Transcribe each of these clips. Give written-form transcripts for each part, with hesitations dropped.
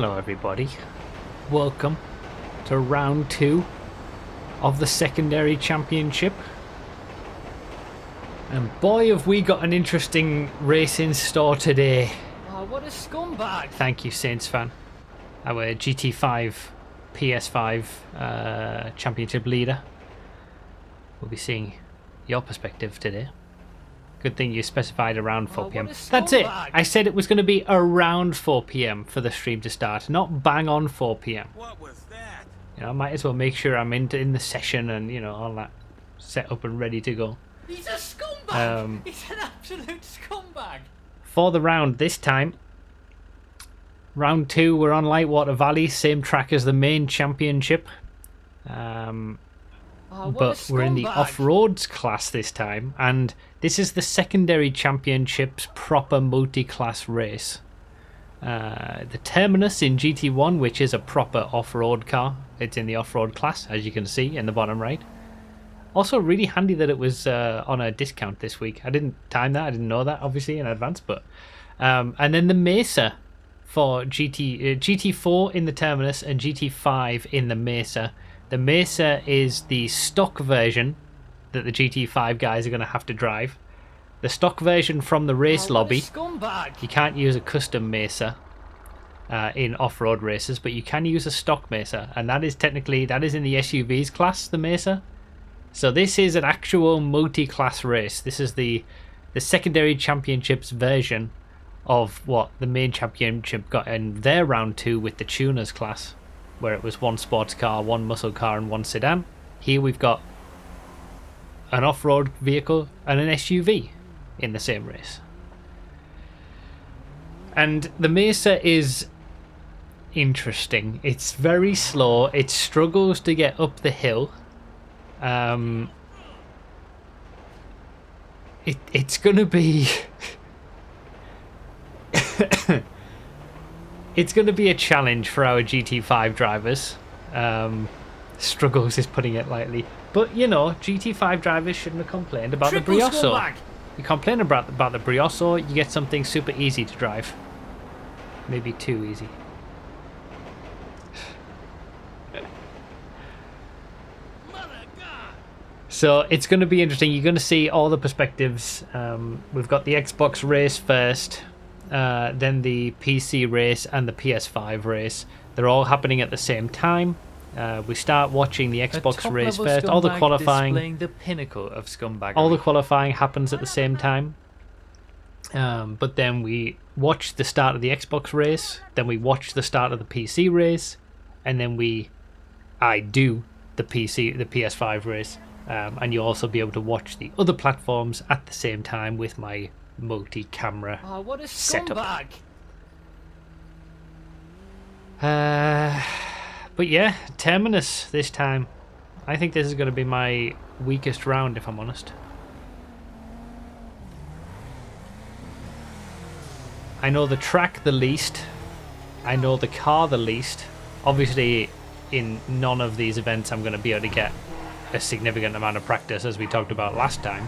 Hello everybody, welcome to round 2 of the secondary championship, and boy have we got an interesting race in store today. Oh, what a scumbag! Thank you Saints fan, our GT5 PS5 championship leader. We'll be seeing your perspective today. Good thing you specified around 4 PM. That's it. I said it was going to be around 4 PM for the stream to start, not bang on 4 PM. What was that? You know, I might as well make sure I'm in the session and, you know, all that set up and ready to go. He's a scumbag! He's an absolute scumbag! For the round this time, round 2, we're on Lightwater Valley, same track as the main championship. But we're in the off-roads class this time, and this is the secondary championship's proper multi-class race. The Terminus in GT1, which is a proper off-road car, it's in the off-road class, as you can see in the bottom right. Also really handy that it was on a discount this week. I didn't time that, I didn't know that obviously in advance, but and then the Mesa for GT4 in the Terminus and GT5 in the Mesa. The Mesa is the stock version that the GT5 guys are going to have to drive. The stock version from the race lobby. You can't use a custom Mesa in off-road races, but you can use a stock Mesa, and that is in the SUVs class, the Mesa. So this is an actual multi-class race. This is the secondary championships version of what the main championship got in their round 2 with the tuners class, where it was 1 sports car, 1 muscle car and 1 sedan. Here we've got an off-road vehicle and an SUV in the same race. And the Mesa is interesting. It's very slow. It struggles to get up the hill. It's gonna be it's going to be a challenge for our GT5 drivers. Struggles is putting it lightly. But, you know, GT5 drivers shouldn't have complained about the Brioso. You complain about the Brioso, you get something super easy to drive. Maybe too easy. So it's going to be interesting. You're going to see all the perspectives. We've got the Xbox race first. Then the PC race and the PS5 race. They're all happening at the same time. We start watching the Xbox race first. All the qualifying, the pinnacle of scumbaggery. all the qualifying happens at the same time. But then we watch the start of the Xbox race. Then we watch the start of the PC race, and then I do the PS5 race. And you'll also be able to watch the other platforms at the same time with my multi-camera what a setup. Scumbag! But yeah, Terminus this time. I think this is going to be my weakest round, if I'm honest. I know the track the least. I know the car the least. Obviously, in none of these events I'm going to be able to get a significant amount of practice, as we talked about last time.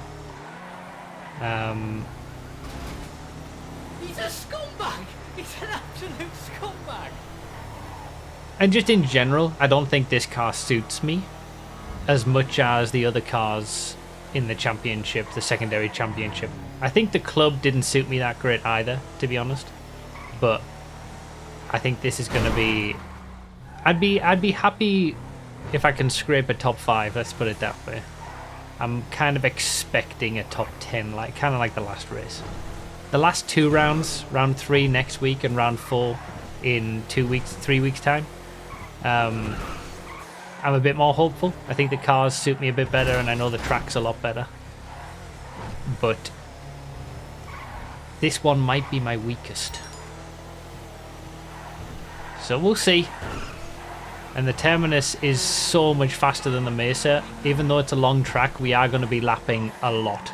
He's a scumbag! He's an absolute scumbag! And just in general, I don't think this car suits me as much as the other cars in the championship, the secondary championship. I think the club didn't suit me that great either, to be honest. But I think this is going to be... I'd be happy if I can scrape a top 5, let's put it that way. I'm kind of expecting a top 10, kind of like the last race. The last 2 rounds, round 3 next week and round 4 in 3 weeks time, I'm a bit more hopeful. I think the cars suit me a bit better, and I know the track's a lot better. But this one might be my weakest. So we'll see. And the Terminus is so much faster than the Mesa. Even though it's a long track, we are going to be lapping a lot.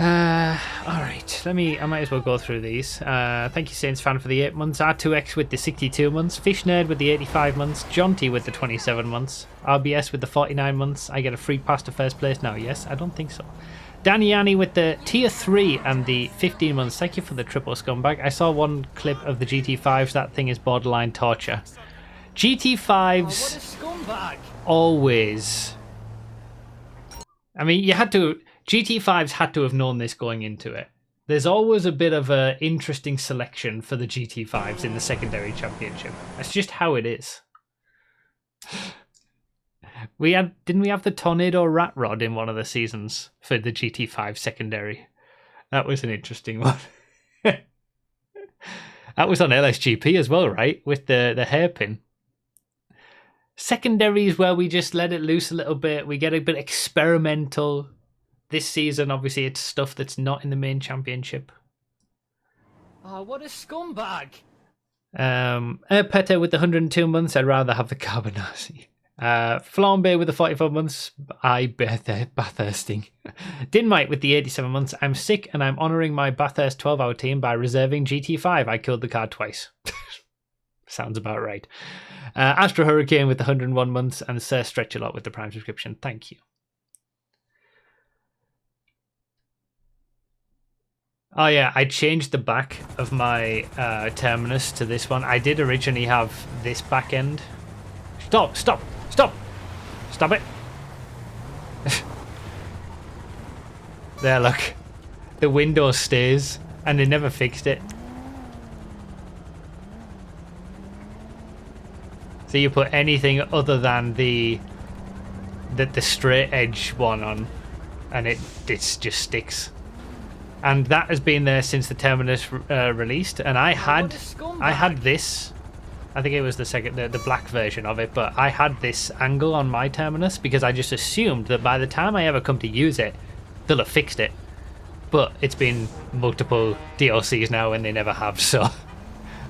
Alright. I might as well go through these. Thank you, Saints fan, for the 8 months. R2X with the 62 months. Fish Nerd with the 85 months. Jonty with the 27 months. RBS with the 49 months. I get a free pass to first place now. Yes, I don't think so. Danny Annie with the tier 3 and the 15 months. Thank you for the triple scumbag. I saw one clip of the GT5s. That thing is borderline torture. GT5s what a scumbag. always. I mean, GT5s had to have known this going into it. There's always a bit of an interesting selection for the GT5s in the secondary championship. That's just how it is. Didn't we have the Tornado Rat Rod in one of the seasons for the GT5 secondary? That was an interesting one. That was on LSGP as well, right? With the hairpin. Secondaries where we just let it loose a little bit. We get a bit experimental. This season, obviously, it's stuff that's not in the main championship. Oh, what a scumbag. Peta with the 102 months. I'd rather have the Carbonasi. Flambe with the 44 months. Bathirsting. Dinmite with the 87 months. I'm sick and I'm honouring my Bathurst 12-hour team by reserving GT5. I killed the card twice. Sounds about right. Astro Hurricane with the 101 months. And Sir Stretch a Lot with the Prime subscription. Thank you. Oh yeah, I changed the back of my Terminus to this one. I did originally have this back end. Stop it. There, look. The window stays and they never fixed it. So you put anything other than the straight edge one on and it just sticks. And that has been there since the Terminus released. And I had this. I think it was the black version of it, but I had this angle on my Terminus because I just assumed that by the time I ever come to use it, they'll have fixed it. But it's been multiple DLCs now and they never have, so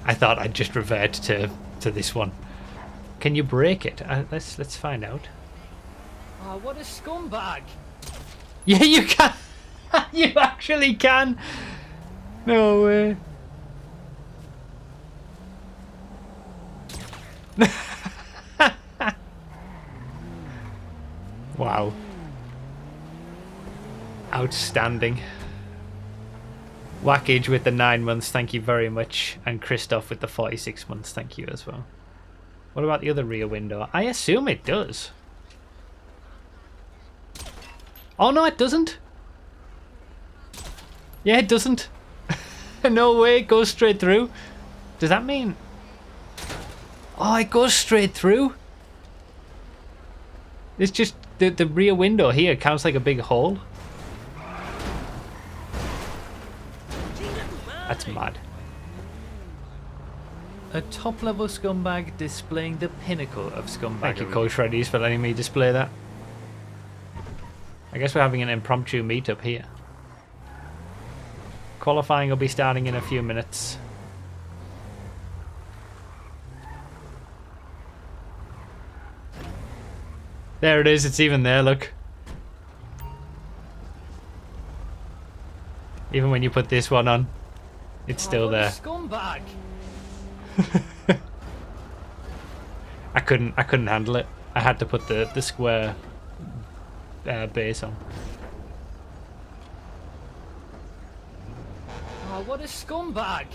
I thought I'd just revert to this one. Can you break it? Let's find out. Oh, what a scumbag. Yeah, you can. You actually can. No way. Wow. Outstanding. Wackage with the 9 months, thank you very much. And Christoph with the 46 months, thank you as well. What about the other rear window? I assume it does. Oh no, it doesn't. Yeah, it doesn't. No way, it goes straight through. Does that mean... Oh, it goes straight through? It's just the rear window here counts like a big hole. That's mad. A top-level scumbag displaying the pinnacle of scumbaggery. Thank you, Coach Reddies, for letting me display that. I guess we're having an impromptu meetup here. Qualifying will be starting in a few minutes. There it is, it's even there, look. Even when you put this one on, it's still there. Scumbag. I couldn't handle it. I had to put the square base on. Oh, what a scumbag.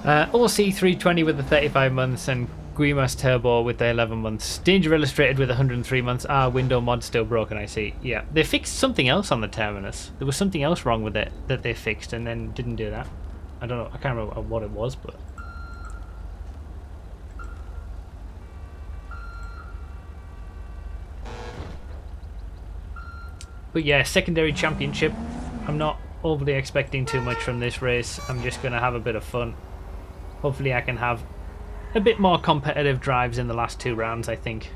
OC320 with the 35 months and Guimas Turbo with the 11 months. Danger Illustrated with 103 months. Window mod still broken, I see. Yeah, they fixed something else on the Terminus. There was something else wrong with it that they fixed and then didn't do that. I don't know, I can't remember what it was, but... But yeah, secondary championship. I'm not overly expecting too much from this race. I'm just going to have a bit of fun. Hopefully I can have a bit more competitive drives in the last 2 rounds, I think.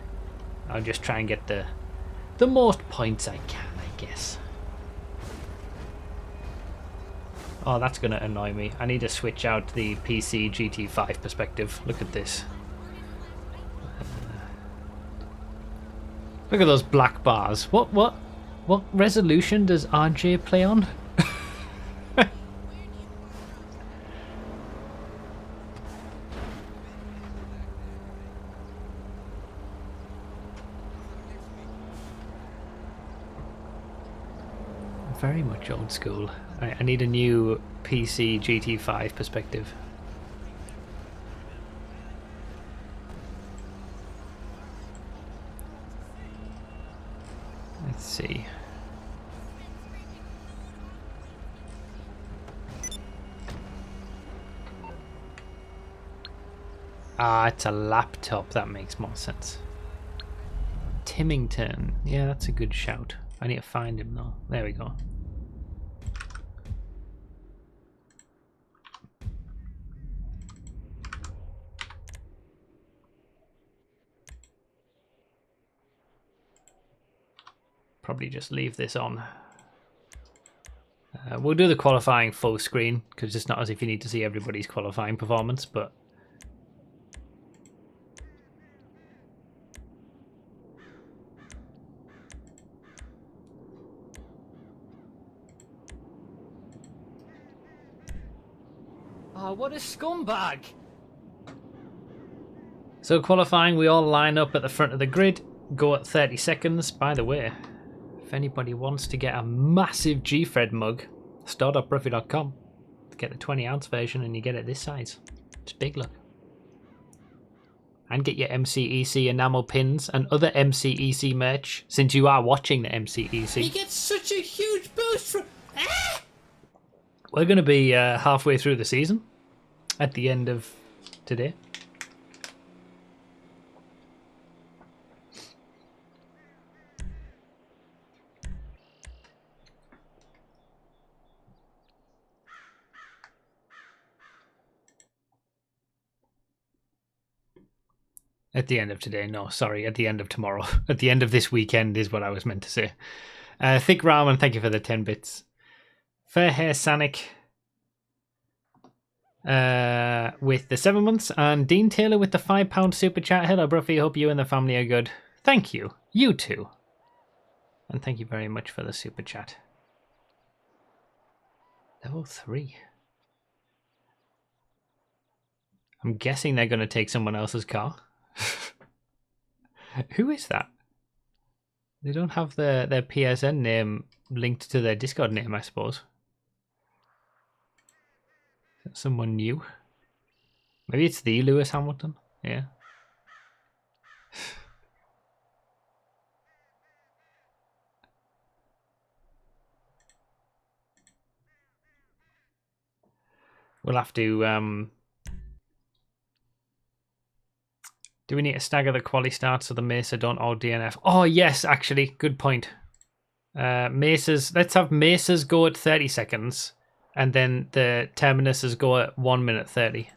I'll just try and get the most points I can, I guess. Oh, that's going to annoy me. I need to switch out the PC GT5 perspective. Look at this. Look at those black bars. What What resolution does RJ play on? Very much old school. I need a new PC GT5 perspective. Let's see. Ah, it's a laptop. That makes more sense. Timington. Yeah, that's a good shout. I need to find him though. There we go. Probably just leave this on. We'll do the qualifying full screen because it's not as if you need to see everybody's qualifying performance, but oh, what a scumbag! So qualifying, we all line up at the front of the grid, go at 30 seconds. By the way, if anybody wants to get a massive G-Fred mug, store.bruffy.com to get the 20-ounce version, and you get it this size. It's big, look. And get your MCEC enamel pins and other MCEC merch, since you are watching the MCEC. He gets such a huge boost from... Ah! We're going to be halfway through the season at the end of today. At the end of today, no, sorry, at the end of tomorrow. At the end of this weekend is what I was meant to say. Thick Ramen, thank you for the 10 bits. Fair Hair Sanic with the 7 months. And Dean Taylor with the £5 super chat. Hello, Bruffy, hope you and the family are good. Thank you. You too. And thank you very much for the super chat. Level 3. I'm guessing they're going to take someone else's car. Who is that? They don't have their PSN name linked to their Discord name, I suppose. Is that someone new? Maybe it's the Lewis Hamilton? Yeah. We'll have to... Do we need to stagger the quali starts so the Mesa don't all DNF? Oh, yes, actually. Good point. Mesas. Let's have Mesas go at 30 seconds. And then the Terminuses go at 1 minute 30.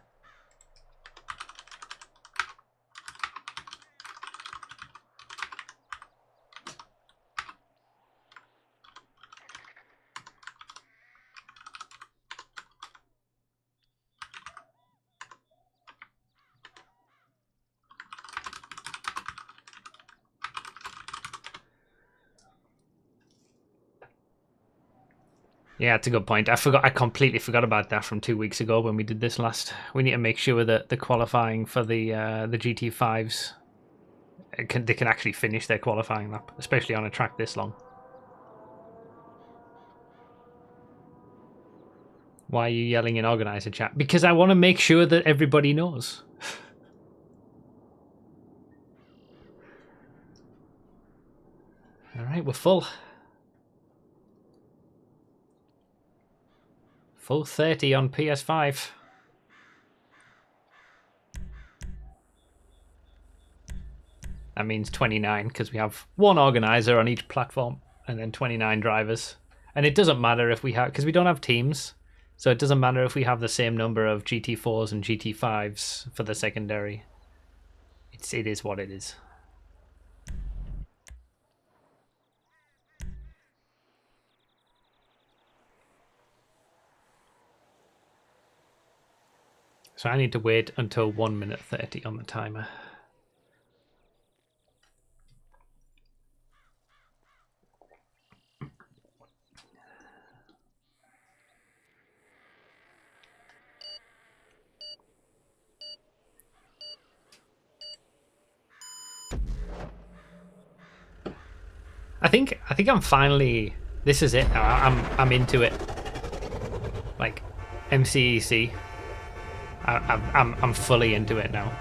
Yeah, it's a good point. I completely forgot about that from 2 weeks ago when we did this last. We need to make sure that the qualifying for the GT5s they can actually finish their qualifying lap, especially on a track this long. Why are you yelling in organizer chat? Because I want to make sure that everybody knows. All right, we're full. Full 30 on PS5. That means 29 because we have one organizer on each platform and then 29 drivers. And it doesn't matter if we have, because we don't have teams, so it doesn't matter if we have the same number of GT4s and GT5s for the secondary. It is what it is. So I need to wait until 1 minute 30 on the timer. I think I'm finally. This is it. I'm into it. Like MCEC. I'm fully into it now.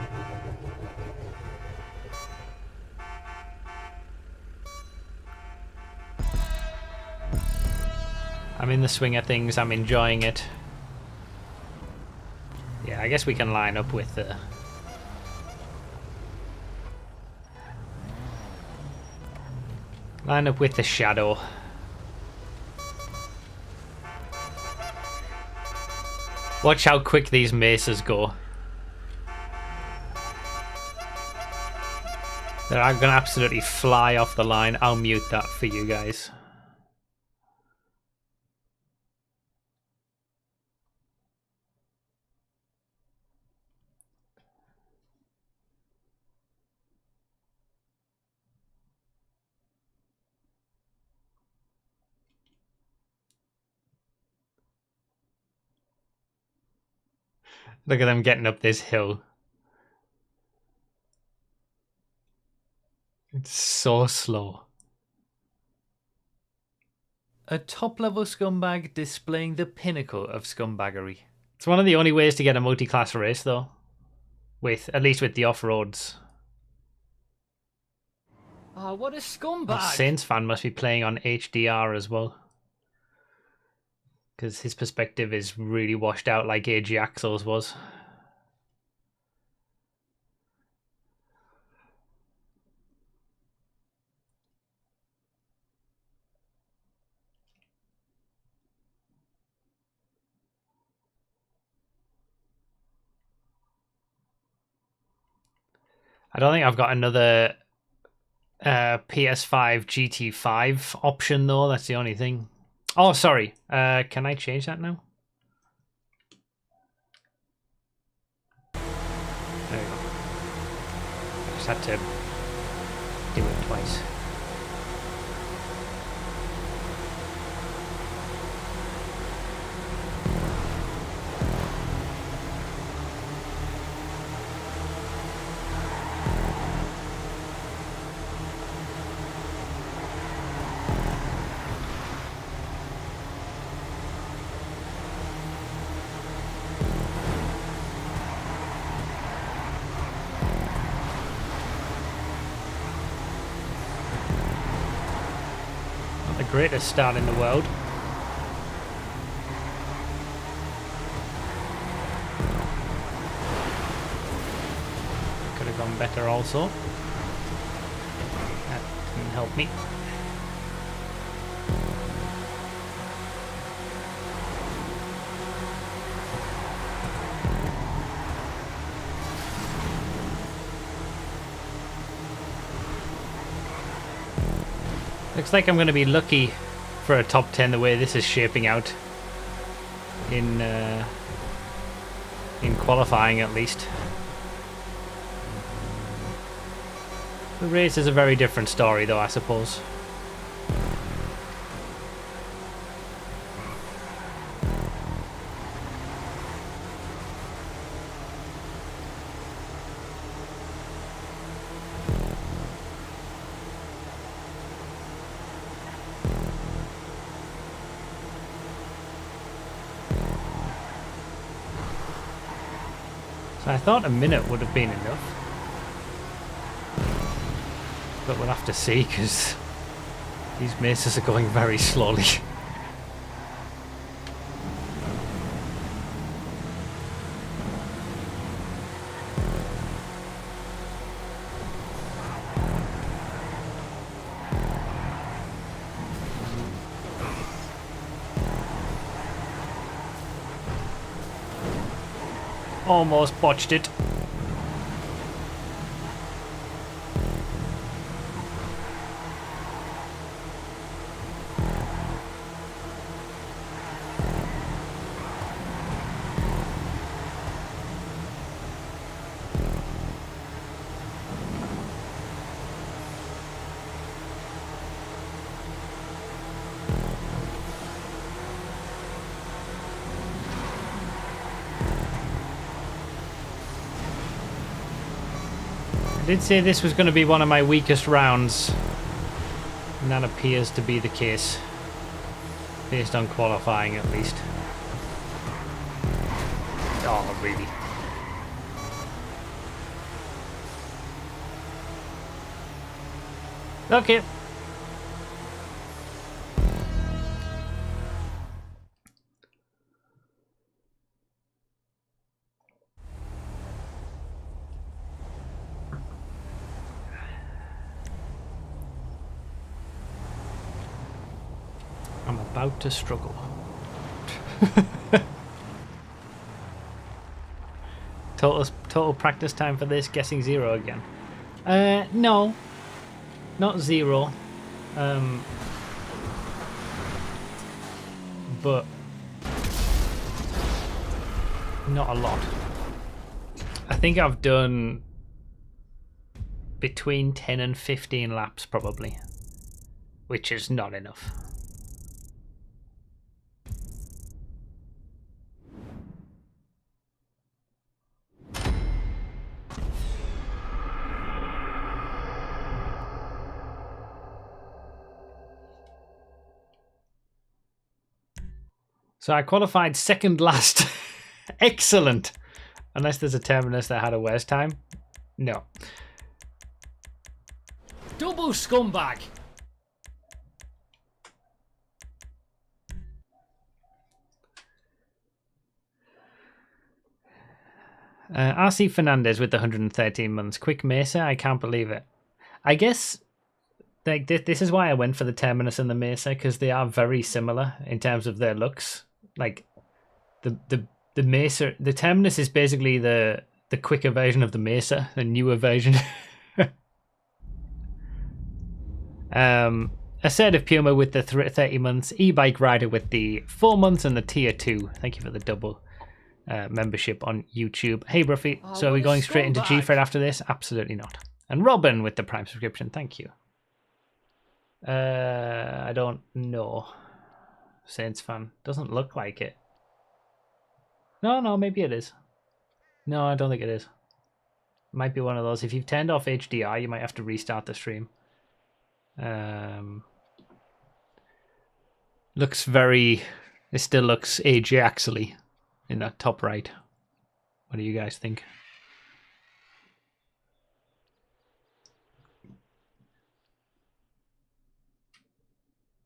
I'm in the swing of things. I'm enjoying it. Yeah, I guess we can line up with the. Line up with the shadow. Watch how quick these mesas go. They're gonna absolutely fly off the line. I'll mute that for you guys. Look at them getting up this hill. It's so slow. A top-level scumbag displaying the pinnacle of scumbaggery. It's one of the only ways to get a multi-class race, though. At least with the off-roads. Oh, what a scumbag! The Saints fan must be playing on HDR as well. Because his perspective is really washed out like AG Axel's was. I don't think I've got another PS5 GT5 option though. That's the only thing. Oh, sorry. Can I change that now? There we go. I just had to do it twice. Greatest start in the world. Could have gone better also. That didn't help me. Looks like I'm going to be lucky for a top 10 the way this is shaping out in qualifying at least. The race is a very different story though, I suppose. So I thought a minute would have been enough. But we'll have to see because these mesas are going very slowly. Almost botched it. I did say this was going to be one of my weakest rounds. And that appears to be the case, based on qualifying at least. Oh, really? Okay. I'm about to struggle. Total practice time for this, guessing 0 again. No. Not 0. But not a lot. I think I've done between 10 and 15 laps probably, which is not enough. So I qualified second last. Excellent. Unless there's a Terminus that had a worse time. No. Double scumbag. RC Fernandez with the 113 months. Quick Mesa, I can't believe it. I guess like this is why I went for the Terminus and the Mesa, because they are very similar in terms of their looks. Like the Mesa, the Terminus is basically the quicker version of the Mesa, the newer version. Assertive Puma with the 30 months, e-bike rider with the 4 months, and the tier 2. Thank you for the double membership on YouTube. Hey Bruffy, so are we going straight into G-Fred after this? Absolutely not. And Robin with the Prime subscription, thank you. I don't know. Saints fan. Doesn't look like it. No, maybe it is. No, I don't think it is. Might be one of those. If you've turned off HDR, you might have to restart the stream. Looks very... It still looks Ajax-y in that top right. What do you guys think?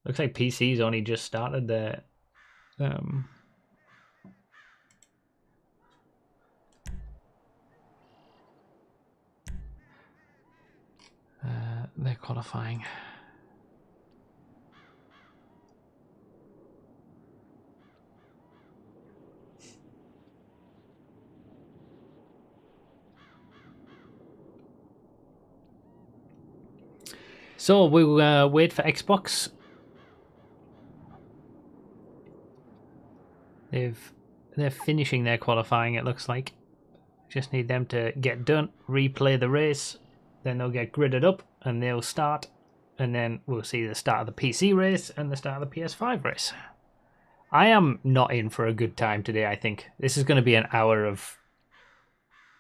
Looks like PC's only just started their... they're qualifying. So we'll wait for Xbox. They're finishing their qualifying, it looks like. Just need them to get done, replay the race, then they'll get gridded up and they'll start, and then we'll see the start of the PC race and the start of the PS5 race. I am not in for a good time today, I think. This is going to be an hour of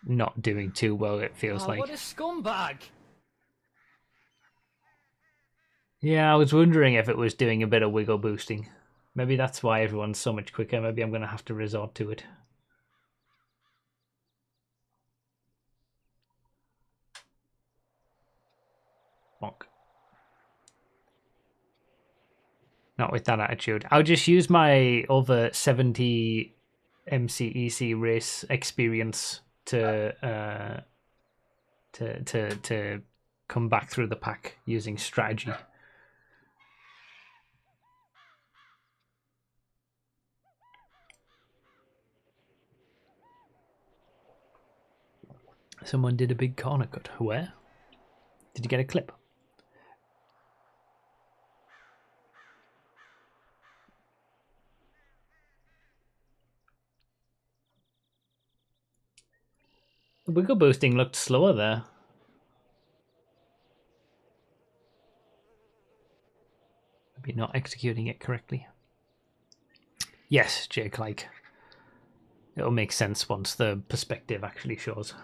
not doing too well, it feels like. What a scumbag! Yeah, I was wondering if it was doing a bit of wiggle boosting. Maybe that's why everyone's so much quicker. Maybe I'm going to have to resort to it. Bonk. Not with that attitude. I'll just use my over 70 MCEC race experience to come back through the pack using strategy. Someone did a big corner cut. Where? Did you get a clip? The wiggle boosting looked slower there. Maybe not executing it correctly. Yes, Jake, like, it'll make sense once the perspective actually shows.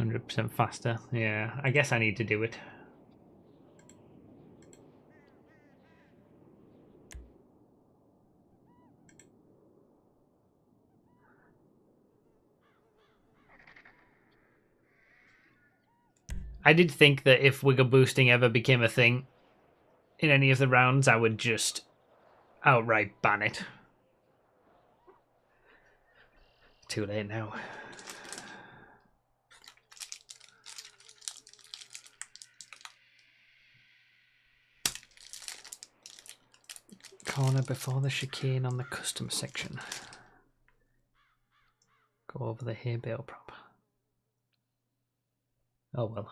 100% faster. Yeah, I guess I need to do it. I did think that if wiggle boosting ever became a thing in any of the rounds, I would just outright ban it. Too late now. Corner before the chicane on the custom section. Go over the hay bale prop. Oh well.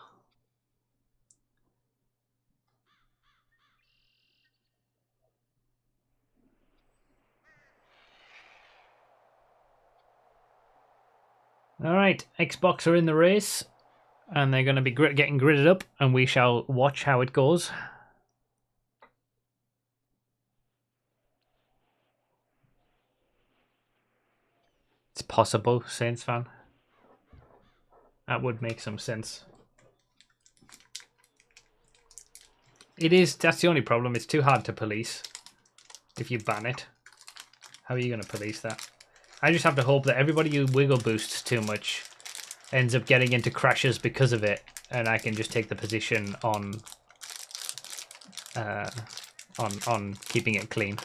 Alright, Xbox are in the race, and they're going to be getting gridded up, and we shall watch how it goes. It's possible, Saints fan. That would make some sense. It is, that's the only problem, it's too hard to police if you ban it. How are you going to police that? I just have to hope that everybody who wiggle boosts too much ends up getting into crashes because of it, and I can just take the position on keeping it clean.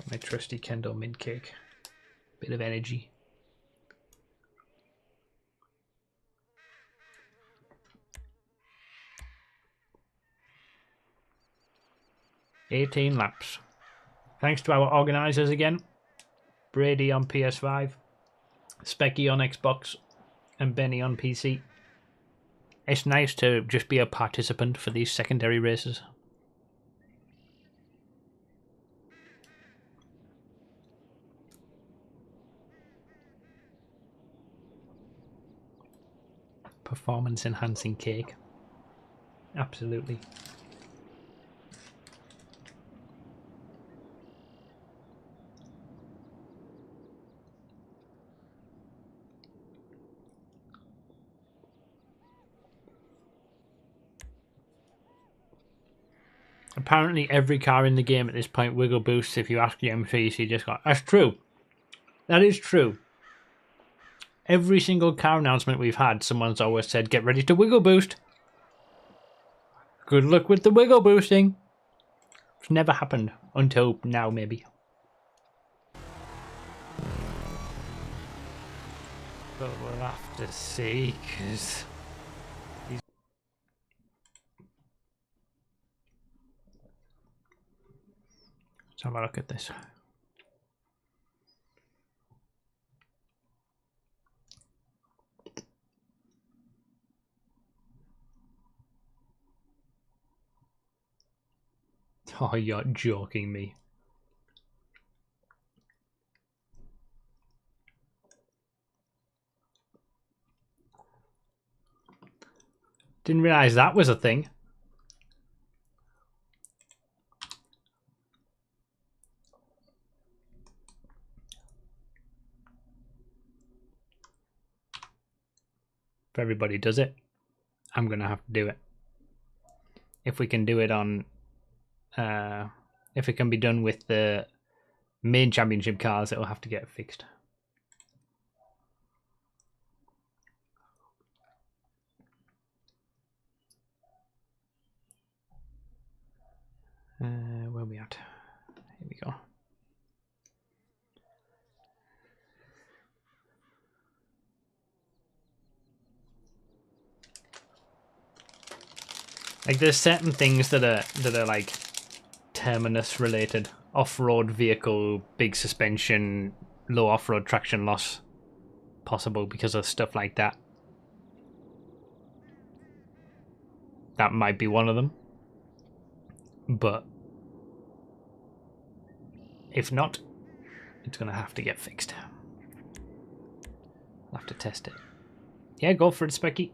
My trusty Kendo mint cake. Bit of energy. $18 laps. Thanks to our organisers again. Brady on PS5, Specky on Xbox, and Benny on PC. It's nice to just be a participant for these secondary races. Performance enhancing cake. Absolutely. Apparently every car in the game at this point wiggle boosts. If you ask the MCEC, just go, that's true. That is true. Every single car announcement we've had, someone's always said, get ready to wiggle boost. Good luck with the wiggle boosting. It's never happened until now, maybe. But we'll have to see, because... Let's have a look at this. Oh, you're joking me. Didn't realise that was a thing. If everybody does it, I'm going to have to do it. If we can do it on... if it can be done with the main championship cars, it'll have to get fixed. Where are we at? Here we go. Like, there's certain things that are like Terminus related, off-road vehicle, big suspension, low off-road traction loss possible because of stuff like that. That might be one of them, but if not, it's gonna have to get fixed. I'll have to test it. Yeah, go for it, Specky.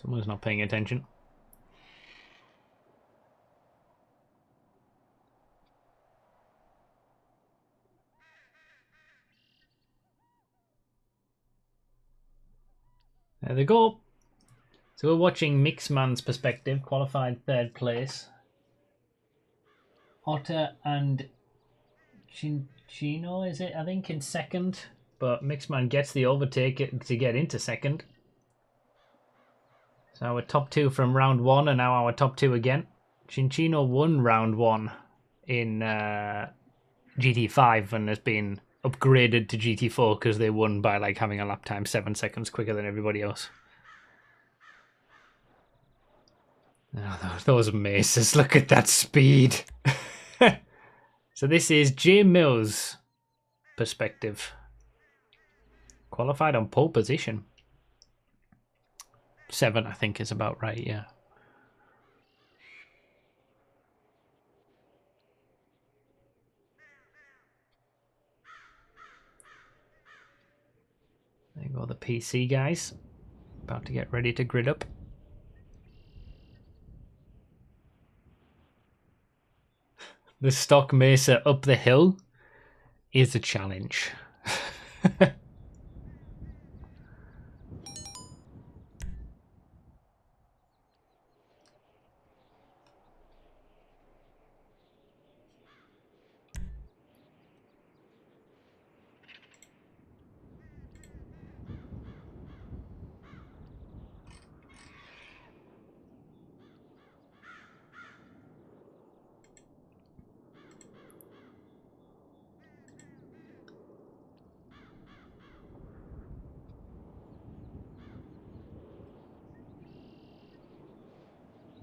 Someone's not paying attention. There they go. So we're watching Mixman's perspective, qualified 3rd place. Otter and Chino, is it? I think in 2nd. But Mixman gets the overtake to get into 2nd. So our top 2 from round 1 and now our top 2 again. Chinchino won round 1 in GT5 and has been upgraded to GT4 because they won by like having a lap time 7 seconds quicker than everybody else. Oh, those Mesas, look at that speed. So this is J Mills' perspective. Qualified on pole position. 7, I think, is about right, yeah. There go the PC guys. About to get ready to grid up. The stock Mesa up the hill is a challenge.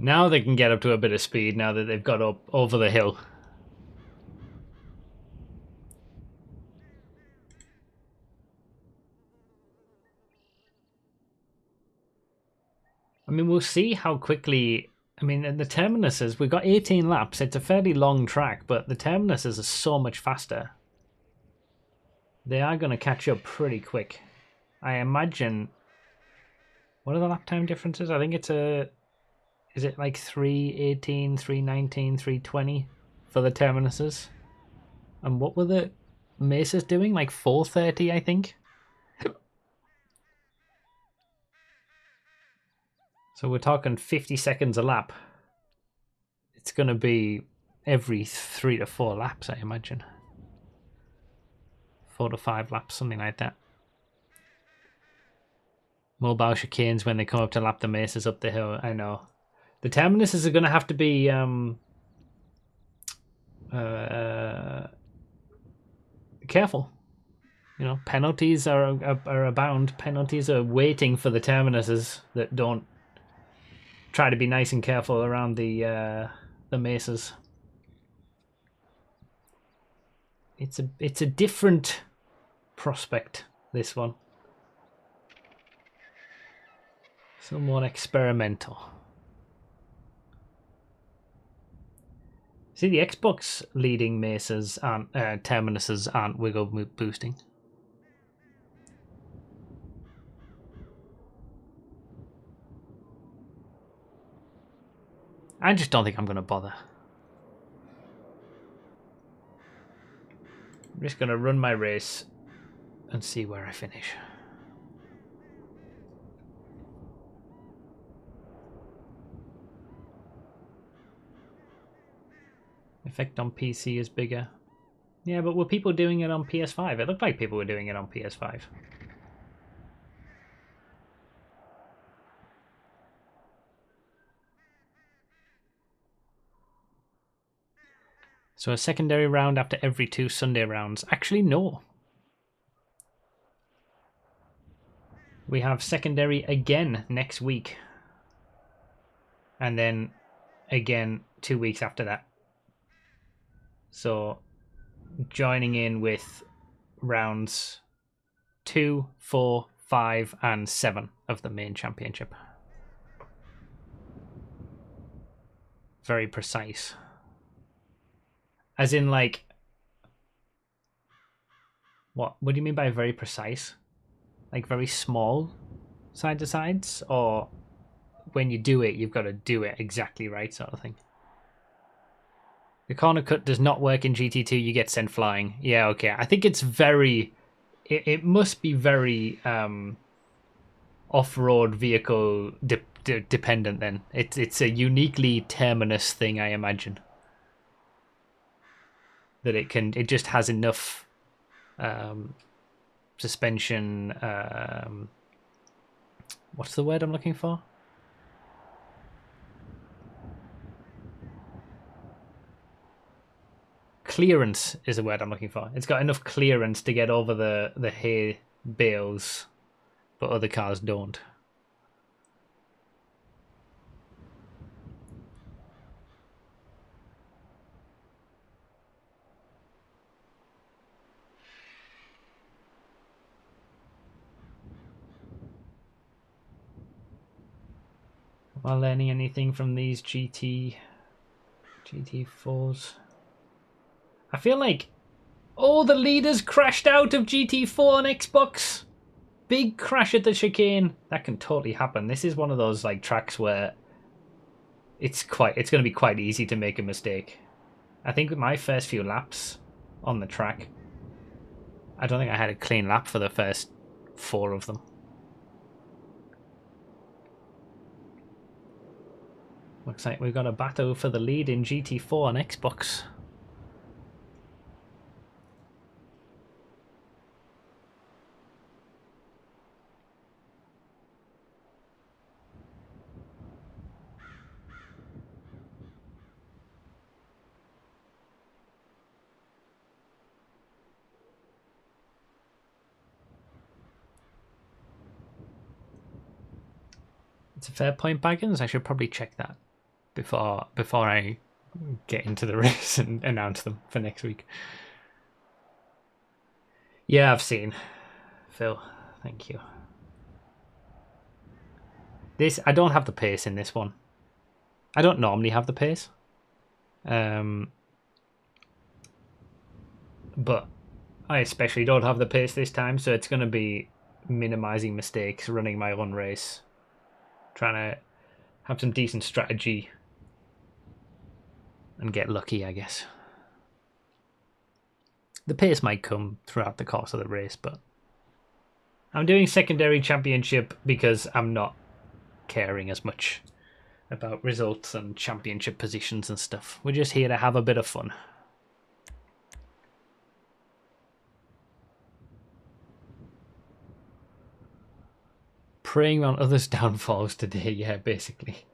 Now they can get up to a bit of speed now that they've got up over the hill. I mean, we'll see how quickly... I mean, the Terminuses, we've got 18 laps. It's a fairly long track, but the Terminuses are so much faster. They are going to catch up pretty quick. I imagine... What are the lap time differences? I think it's a... Is it like 3:18, 3:19, 3:20 for the Terminuses? And what were the Mesas doing? Like 4:30, I think? So we're talking 50 seconds a lap. It's going to be every 3 to 4 laps, I imagine. 4 to 5 laps, something like that. Mobile chicanes when they come up to lap the Mesas up the hill, I know. The Terminuses are going to have to be careful. You know, penalties are abound. Penalties are waiting for the Terminuses that don't try to be nice and careful around the Mesas. It's a different prospect, this one. Somewhat experimental. See, the Xbox leading Mesas aren't Terminuses aren't wiggle boosting. I just don't think I'm going to bother. I'm just going to run my race and see where I finish. Effect on PC is bigger. Yeah, but were people doing it on PS5? It looked like people were doing it on PS5. So a secondary round after every 2 Sunday rounds. Actually, no. We have secondary again next week. And then again 2 weeks after that. So joining in with rounds 2, 4, 5, and 7 of the main championship. Very precise. As in, like... What do you mean by very precise? Like very small side to sides? Or when you do it, you've got to do it exactly right sort of thing? The corner cut does not work in GT2, you get sent flying. Yeah, okay. I think it's very... It must be very off-road vehicle dependent then. It's a uniquely Terminus thing, I imagine. That it just has enough suspension, what's the word I'm looking for? Clearance is the word I'm looking for. It's got enough clearance to get over the hay bales, but other cars don't. Am I learning anything from these GT4s? I feel like all the leaders crashed out of GT4 on Xbox. Big crash at the chicane. That can totally happen. This is one of those like tracks where it's going to be quite easy to make a mistake. I think with my first few laps on the track, I don't think I had a clean lap for the first 4 of them. Looks like we've got a battle for the lead in GT4 on Xbox. It's a fair point, Baggins. I should probably check that before I get into the race and announce them for next week. Yeah, I've seen. Phil, thank you. I don't have the pace in this one. I don't normally have the pace. But I especially don't have the pace this time, so it's going to be minimizing mistakes, running my own race, trying to have some decent strategy and get lucky, I guess. The pace might come throughout the course of the race, but I'm doing secondary championship because I'm not caring as much about results and championship positions and stuff. We're just here to have a bit of fun. Preying on others' downfalls today, yeah, basically.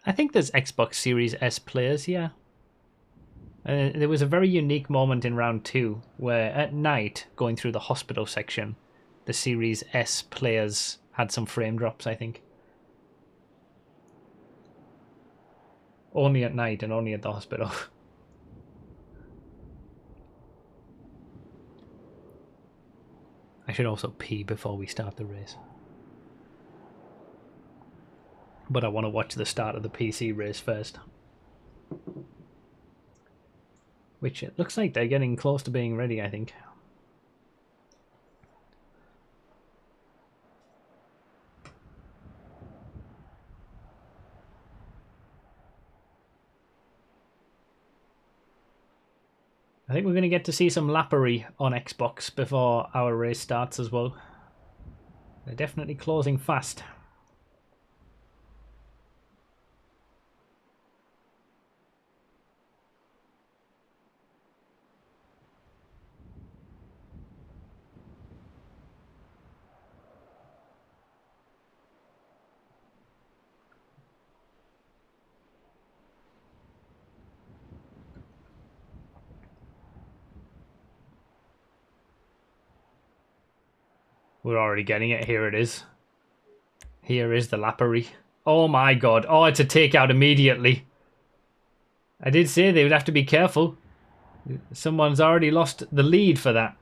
I think there's Xbox Series S players, yeah. There was a very unique moment in round 2 where at night, going through the hospital section, the Series S players had some frame drops, I think. Only at night and only at the hospital. I should also pee before we start the race. But I want to watch the start of the PC race first. Which it looks like they're getting close to being ready, I think. I think we're going to get to see some lappery on Xbox before our race starts as well. They're definitely closing fast. We're already getting it. Here it is. Here is the lappery. Oh my god. Oh, it's a takeout immediately. I did say they would have to be careful. Someone's already lost the lead for that.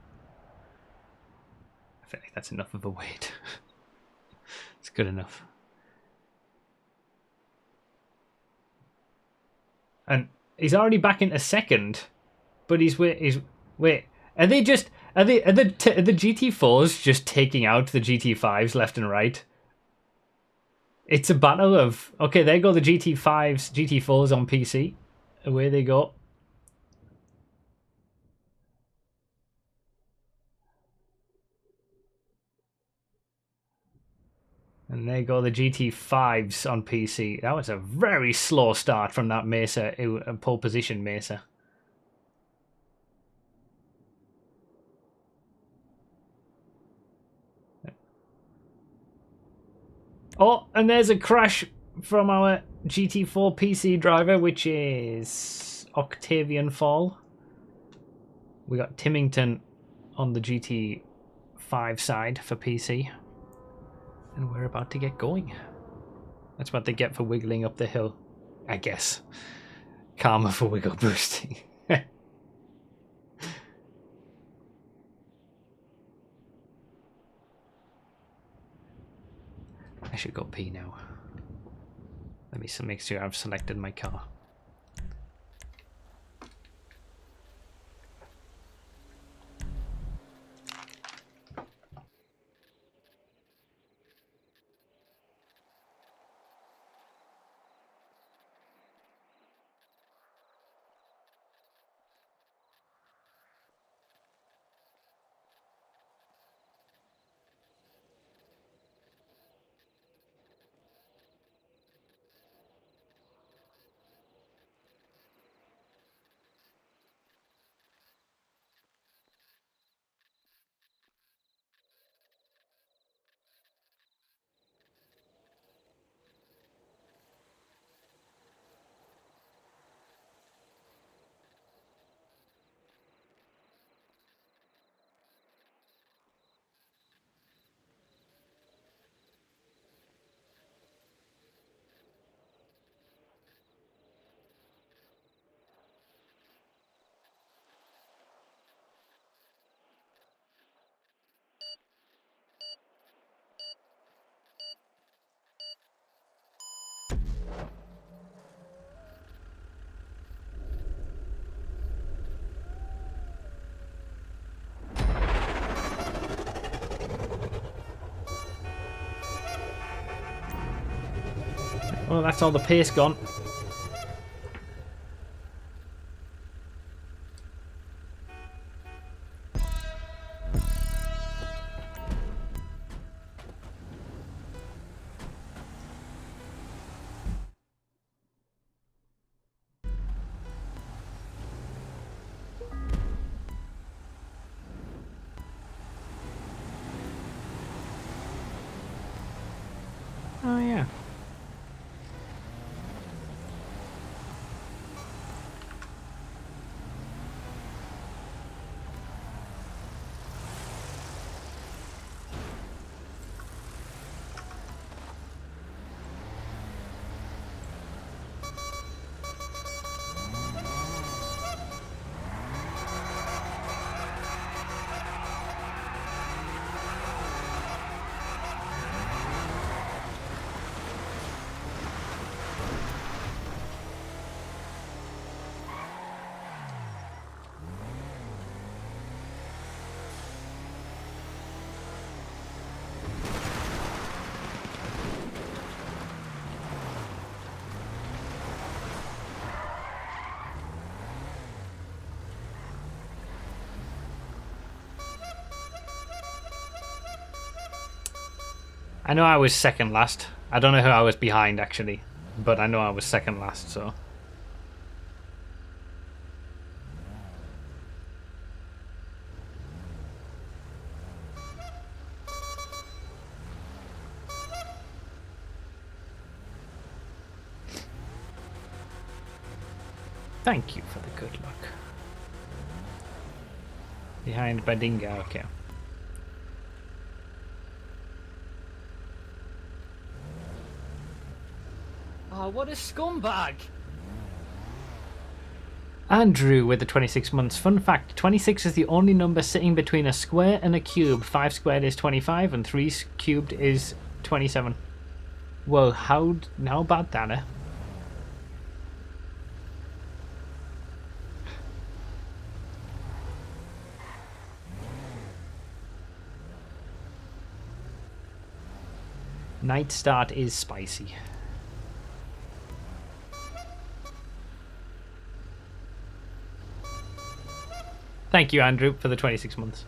I feel like that's enough of a wait. It's good enough. And he's already back into second. But wait. Are they just... Are the GT4s just taking out the GT5s left and right? It's a battle of... Okay, there go the GT5s, GT4s on PC. Away they go. And there go the GT5s on PC. That was a very slow start from that Mesa, pole position Mesa. Oh, and there's a crash from our GT4 PC driver, which is Octavian Fall. We got Timington on the GT5 side for PC. And we're about to get going. That's what they get for wiggling up the hill, I guess. Karma for wiggle boosting. I should go pee now. Let me make sure I've selected my car. Well, that's all the pace gone. Oh yeah. I know I was second last. I don't know who I was behind actually, but I know I was second last, so. Thank you for the good luck. Behind Badinga, okay. Oh, what a scumbag! Andrew with the 26 months. Fun fact, 26 is the only number sitting between a square and a cube. 5 squared is 25 and 3 cubed is 27. Well, how about that, eh? Night start is spicy. Thank you, Andrew, for the 26 months.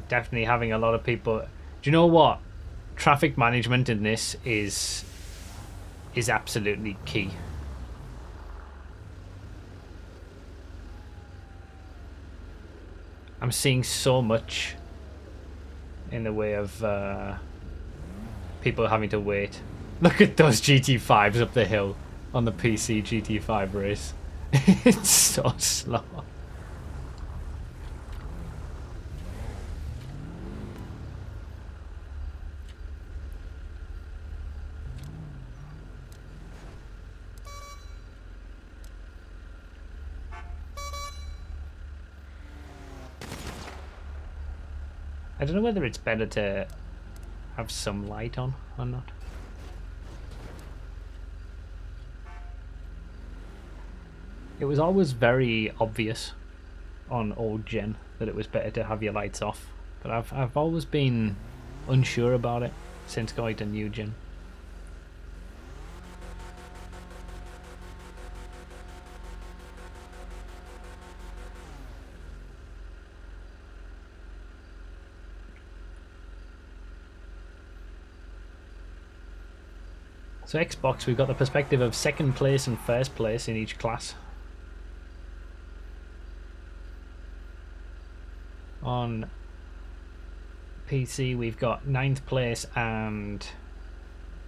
definitely having a lot of people. Do you know what? Traffic management in this is absolutely key. I'm seeing so much in the way of people having to wait. Look at those GT5s up the hill on the PC GT5 race. It's so slow. I don't know whether it's better to have some light on or not. It was always very obvious on old gen that it was better to have your lights off, but I've always been unsure about it since going to new gen. So Xbox, we've got the perspective of second place and first place in each class. On PC, we've got 9th place and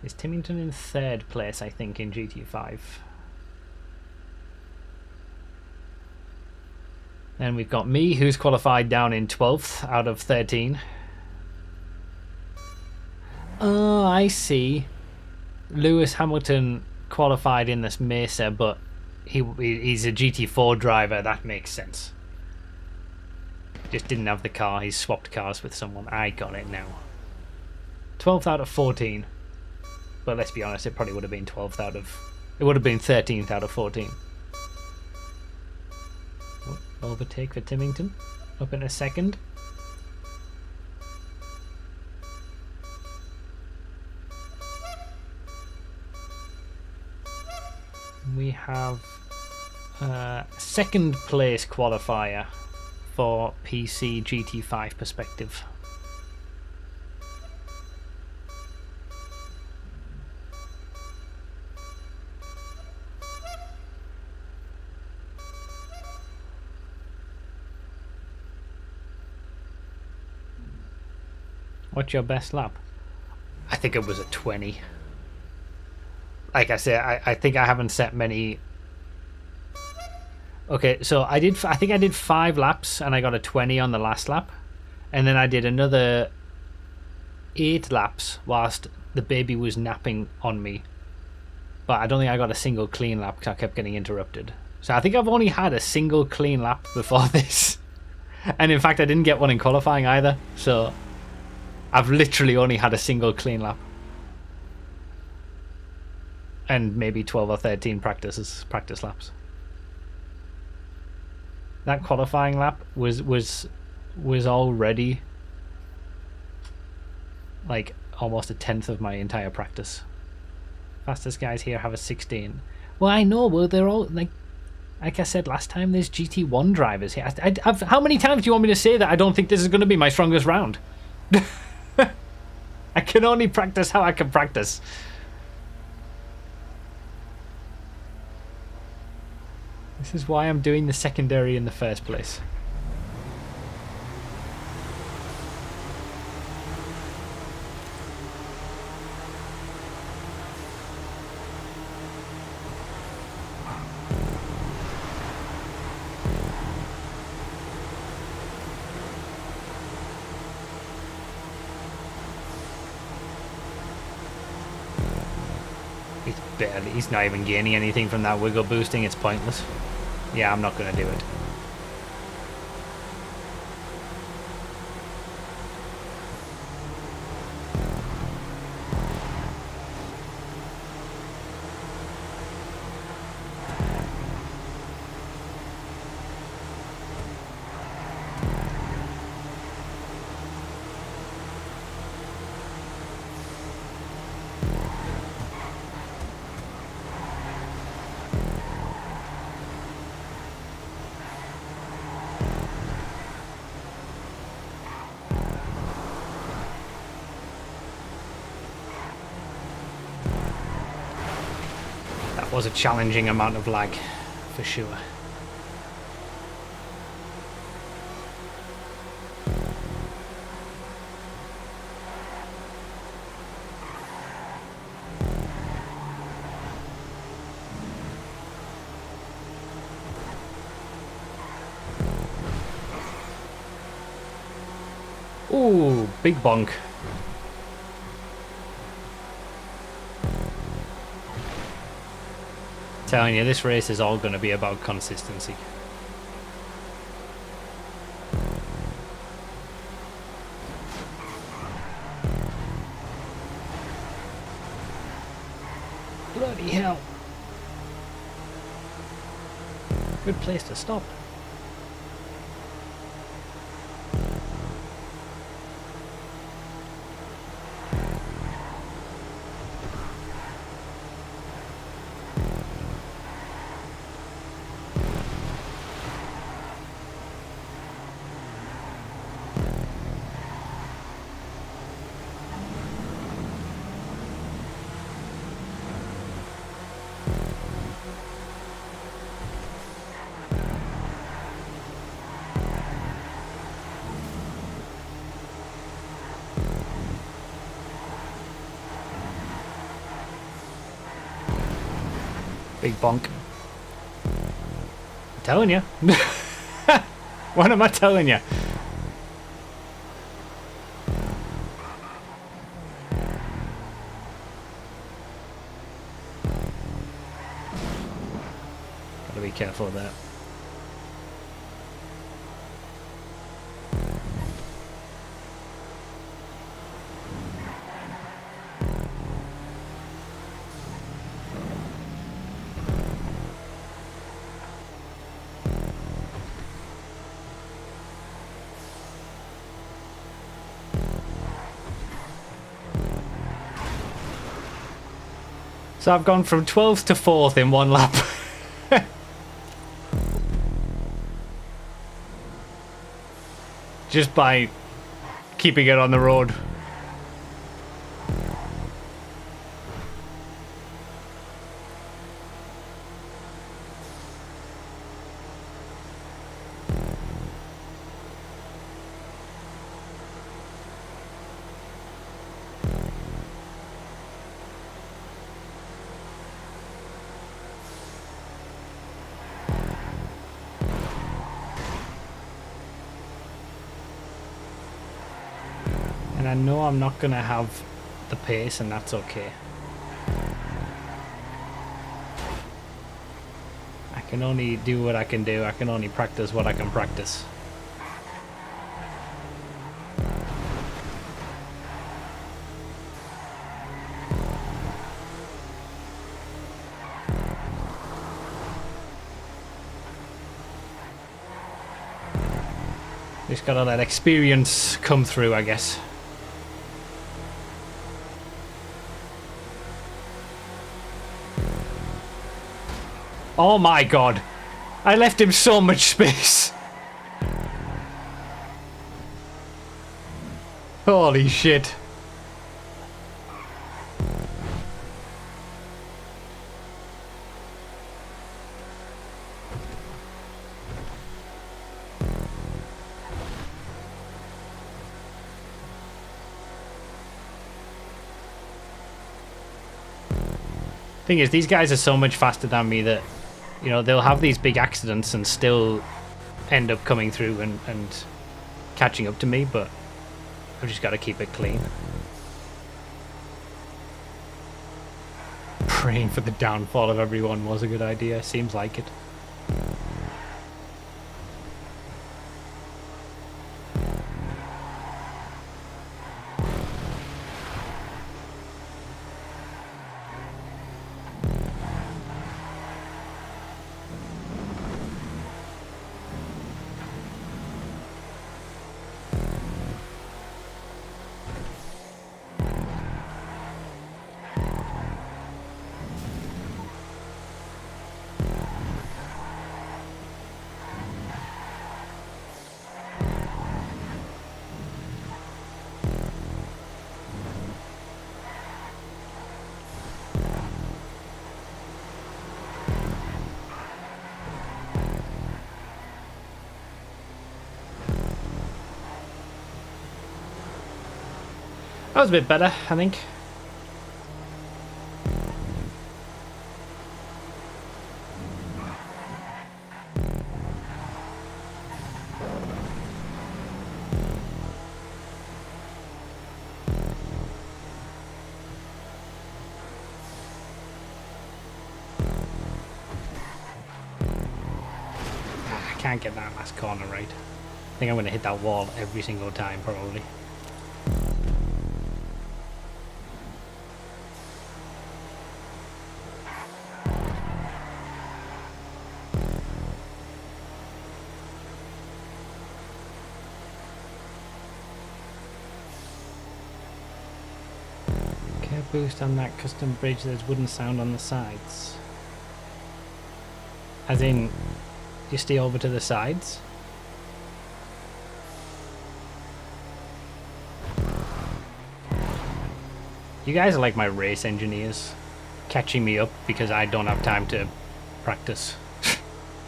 is Timington in 3rd place, I think, in GT5. Then we've got me, who's qualified down in 12th out of 13. Oh, I see. Lewis Hamilton qualified in this Mesa, but he's a GT4 driver. That makes sense. Just didn't have the car. He's swapped cars with someone. I got it now. 12th out of 14. But let's be honest, it probably would have been 12th out of... It would have been 13th out of 14. Oh, overtake for Timington. Up in a second. We have second place qualifier for PC GT5 perspective. What's your best lap? I think it was a 20. Like I said, I think I haven't set many. Okay, so I think I did 5 laps and I got a 20 on the last lap, and then I did another 8 laps whilst the baby was napping on me. But I don't think I got a single clean lap because I kept getting interrupted. So I think I've only had a single clean lap before this, and in fact I didn't get one in qualifying either. So I've literally only had a single clean lap. And maybe 12 or 13 practice laps. That qualifying lap was already like almost a 10th of my entire practice. Fastest guys here have a 16. Well, I know, well, they're all like I said last time, there's GT1 drivers here. How many times do you want me to say that I don't think this is going to be my strongest round? I can only practice how I can practice. This is why I'm doing the secondary in the first place. He's not even gaining anything from that wiggle boosting. It's pointless. Yeah, I'm not going to do it. Was a challenging amount of lag, for sure. Ooh, big bonk. Telling you, this race is all going to be about consistency. Bloody hell. Good place to stop. Big bonk. I'm telling you. What am I telling you? Gotta be careful of that. So I've gone from 12th to 4th in one lap. Just by keeping it on the road. And I know I'm not going to have the pace, and that's okay. I can only do what I can do. I can only practice what I can practice. Just gotta let experience come through, I guess. Oh my god. I left him so much space. Holy shit. Thing is, these guys are so much faster than me that, you know, they'll have these big accidents and still end up coming through and catching up to me, but I've just got to keep it clean. Praying for the downfall of everyone was a good idea. Seems like it. That was a bit better, I think. Can't get that last corner right. I think I'm going to hit that wall every single time, probably. Care boost on that custom bridge, there's wooden sound on the sides. As in, you stay over to the sides. You guys are like my race engineers, catching me up because I don't have time to practice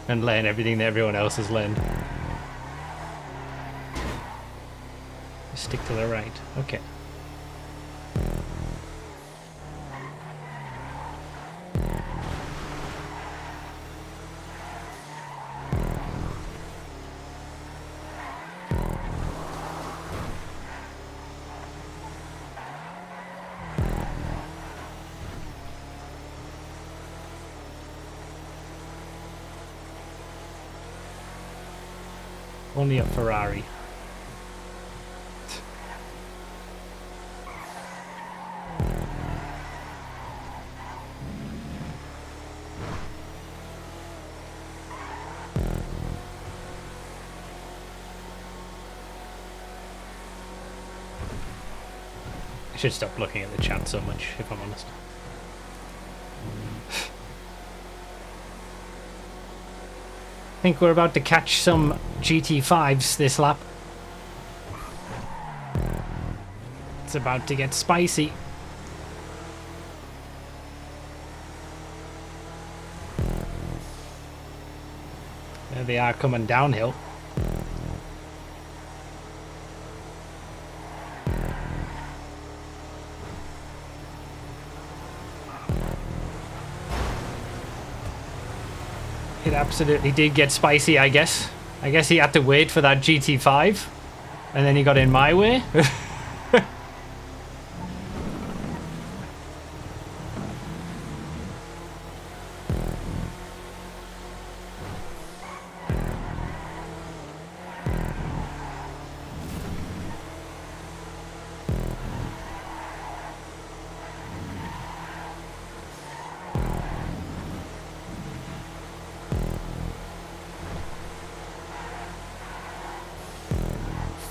and learn everything that everyone else has learned. Stick to the right. Okay. Only a Ferrari. I should stop looking at the chat so much, if I'm honest. I think we're about to catch some GT5s this lap. It's about to get spicy. There they are coming downhill. It absolutely did get spicy, I guess. I guess he had to wait for that GT5 and then he got in my way.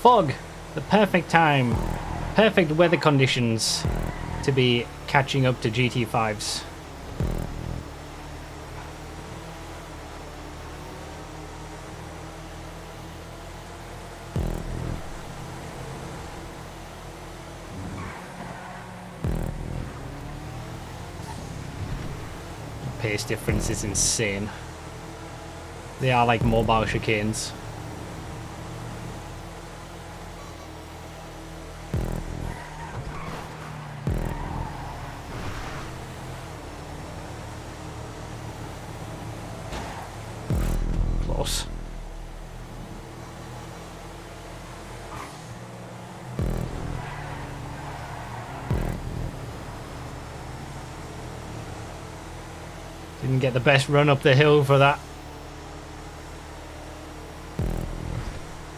Fog, the perfect time, perfect weather conditions to be catching up to GT5s. The pace difference is insane. They are like mobile chicanes. Didn't get the best run up the hill for that.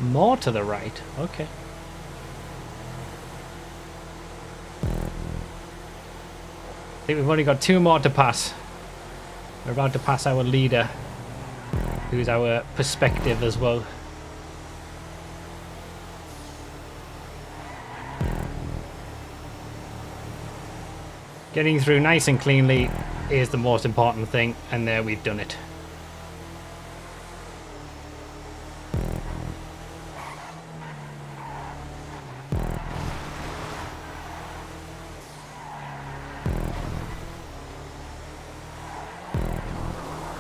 More to the right. Okay. I think we've only got 2 more to pass. We're about to pass our leader, who's our perspective as well. Getting through nice and cleanly is the most important thing, and there we've done it.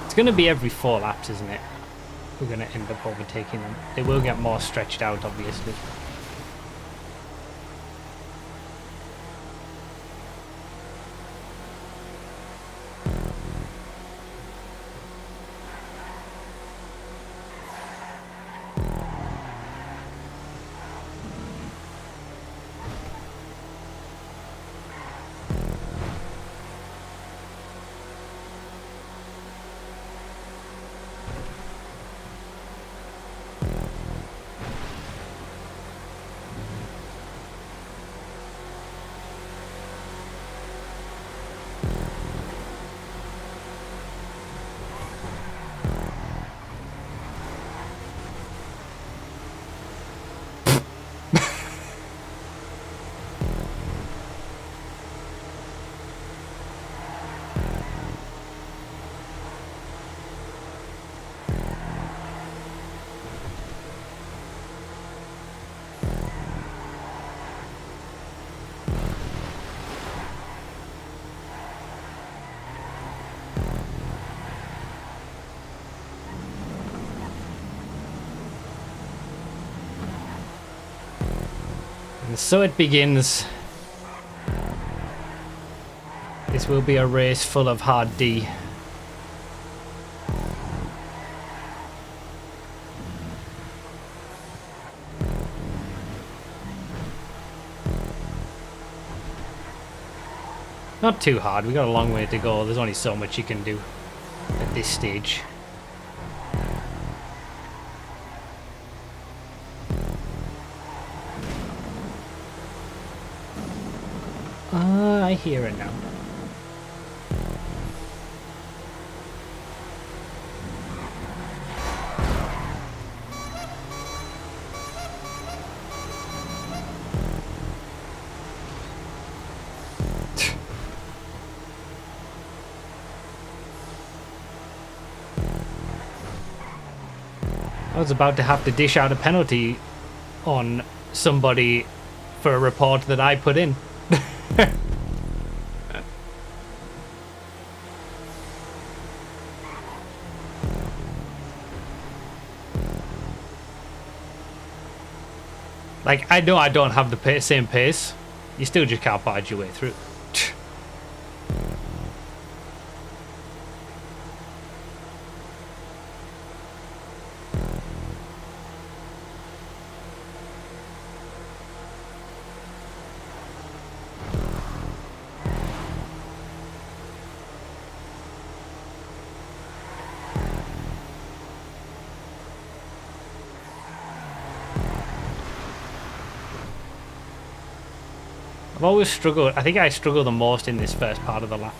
It's going to be every 4 laps, isn't it? We're going to end up overtaking them. They will get more stretched out, obviously. And so it begins. This will be a race full of hard D. Not too hard, we got a long way to go. There's only so much you can do at this stage. I hear it now. I was about to have to dish out a penalty on somebody for a report that I put in. Like, I know I don't have the same pace. You still just can't barge your way through. I've always struggled. I think I struggle the most in this first part of the lap.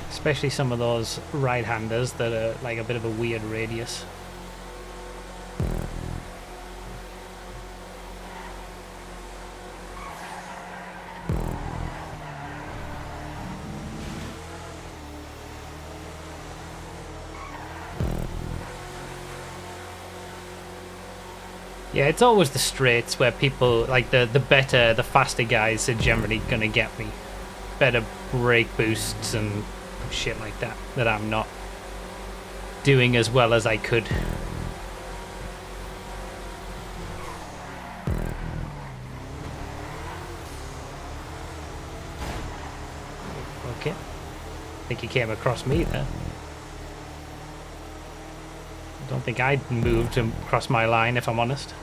Especially some of those right-handers that are like a bit of a weird radius. Yeah, it's always the straights where people, like the faster guys are generally gonna get me. Better brake boosts and shit like that, that I'm not doing as well as I could. Okay. I think he came across me there. I don't think I moved to cross my line, if I'm honest.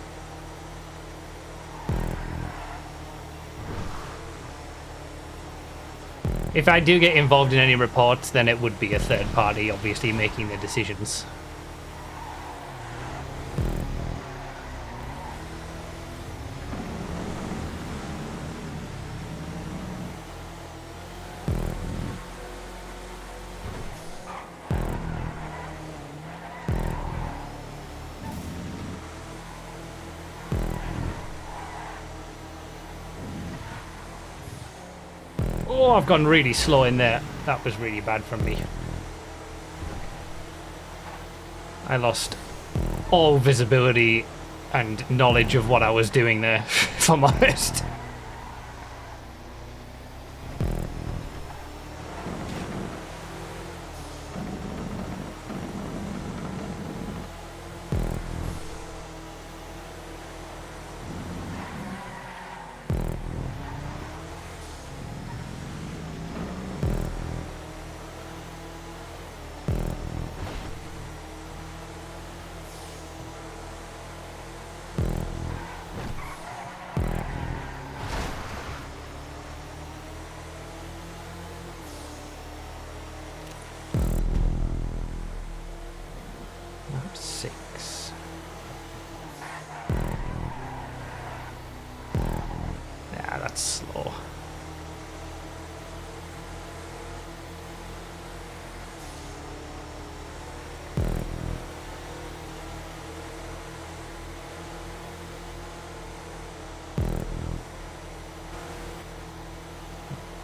If I do get involved in any reports, then it would be a third party, obviously, making the decisions. Oh, I've gone really slow in there. That was really bad from me. I lost all visibility and knowledge of what I was doing there, if I'm honest. Slow.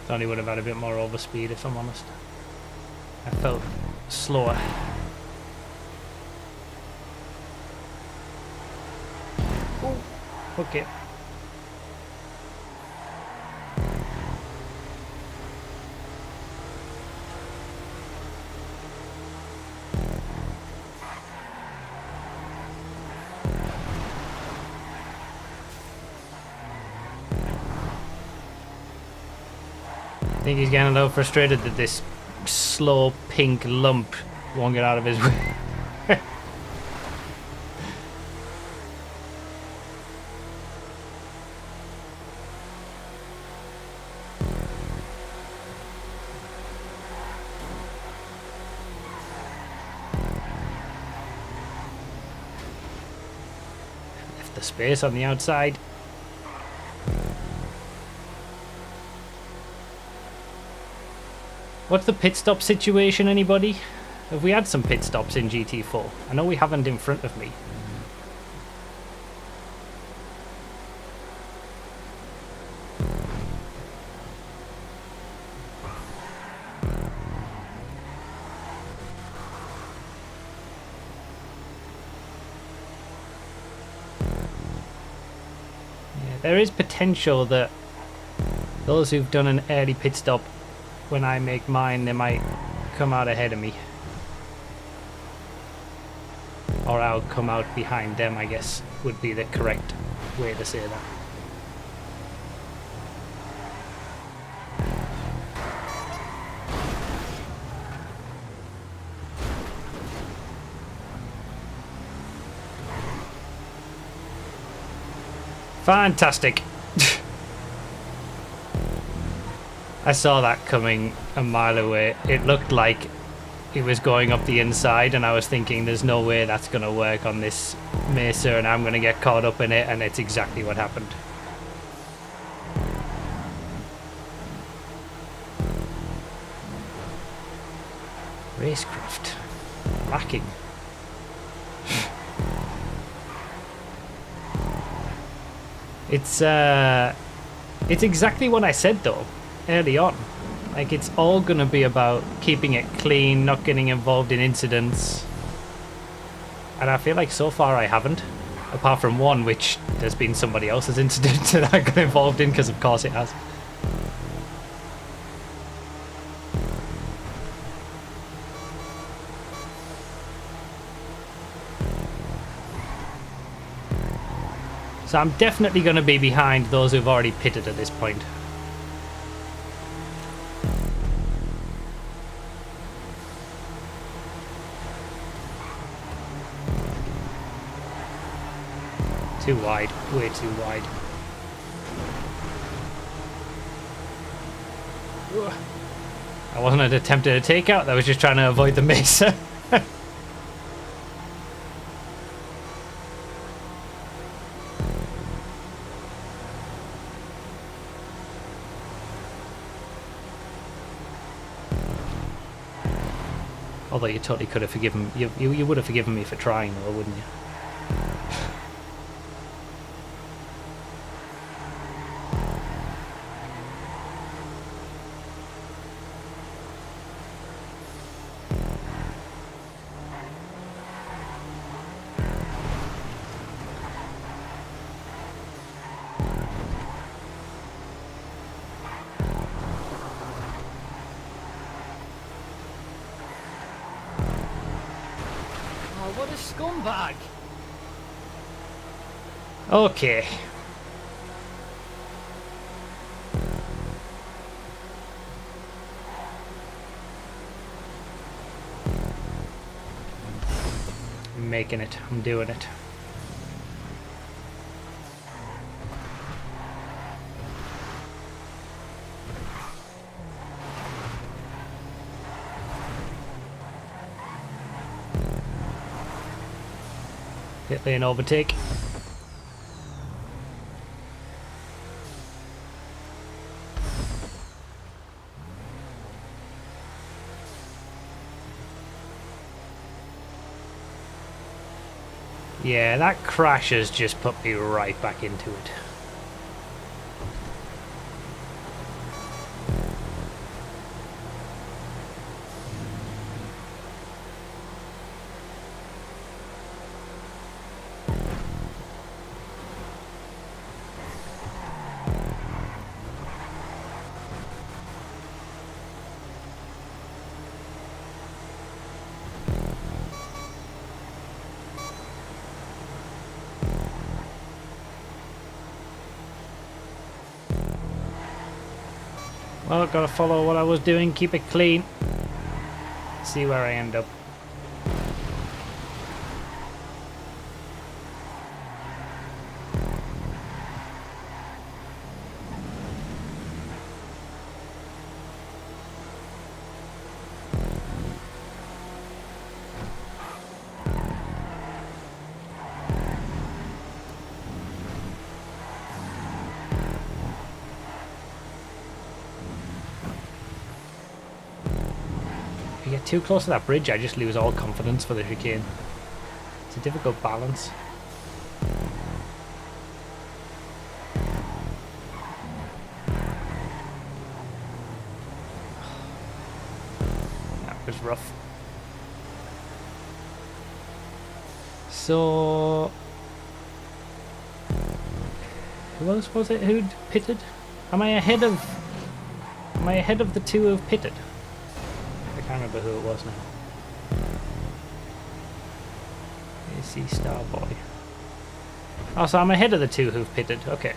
Thought he would have had a bit more overspeed, if I'm honest. I felt slower. Ooh. Okay. I think he's getting a little frustrated that this slow pink lump won't get out of his way. Left the space on the outside. What's the pit stop situation, anybody? Have we had some pit stops in GT4? I know we haven't in front of me. Yeah, there is potential that those who've done an early pit stop, when I make mine, they might come out ahead of me. Or I'll come out behind them, I guess, would be the correct way to say that. Fantastic! I saw that coming a mile away. It looked like it was going up the inside, and I was thinking there's no way that's going to work on this Mesa, and I'm going to get caught up in it, and it's exactly what happened. Racecraft. Lacking. It's exactly what I said though, early on. Like, it's all gonna be about keeping it clean, not getting involved in incidents. And I feel like so far I haven't. Apart from one, which there's been somebody else's incident that I got involved in, because of course it has. So I'm definitely going to be behind those who've already pitted at this point. Too wide, way too wide. That wasn't an attempt at a takeout, that was just trying to avoid the Mesa. Although you totally could have forgiven you would have forgiven me for trying though, wouldn't you? What a scumbag! Okay. I'm making it. I'm doing it. Pit lane overtake. Yeah, that crash has just put me right back into it. Oh, gotta follow what I was doing, keep it clean. See where I end up. If you get too close to that bridge, I just lose all confidence for the chicane. It's a difficult balance. That was rough. So, who else was it who'd pitted? Am I ahead of the two who've pitted? I can't remember who it was now. AC Starboy. Oh, so I'm ahead of the two who've pitted. Okay.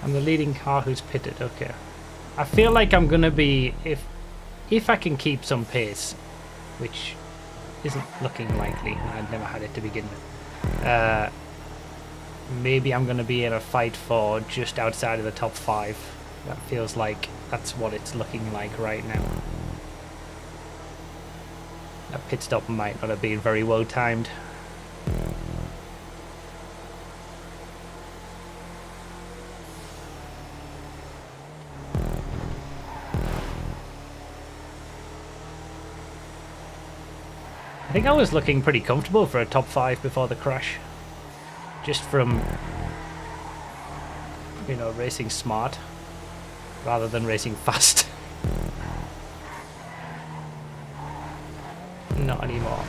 I'm the leading car who's pitted. Okay. I feel like I'm gonna be, if I can keep some pace, which isn't looking likely. I've never had it to begin with. Maybe I'm gonna be in a fight for just outside of the top 5. That feels like that's what it's looking like right now. That pit stop might not have been very well timed. I think I was looking pretty comfortable for a top 5 before the crash. Just from, you know, racing smart rather than racing fast. Not anymore.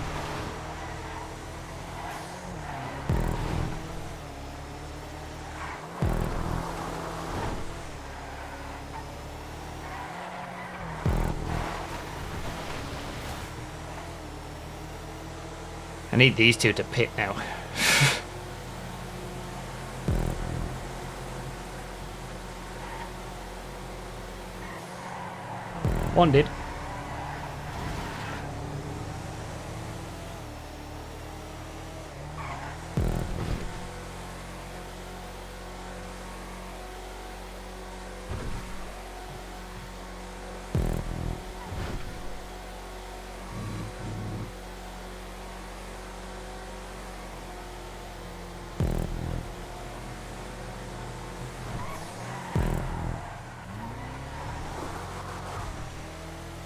I need these two to pit now. One did.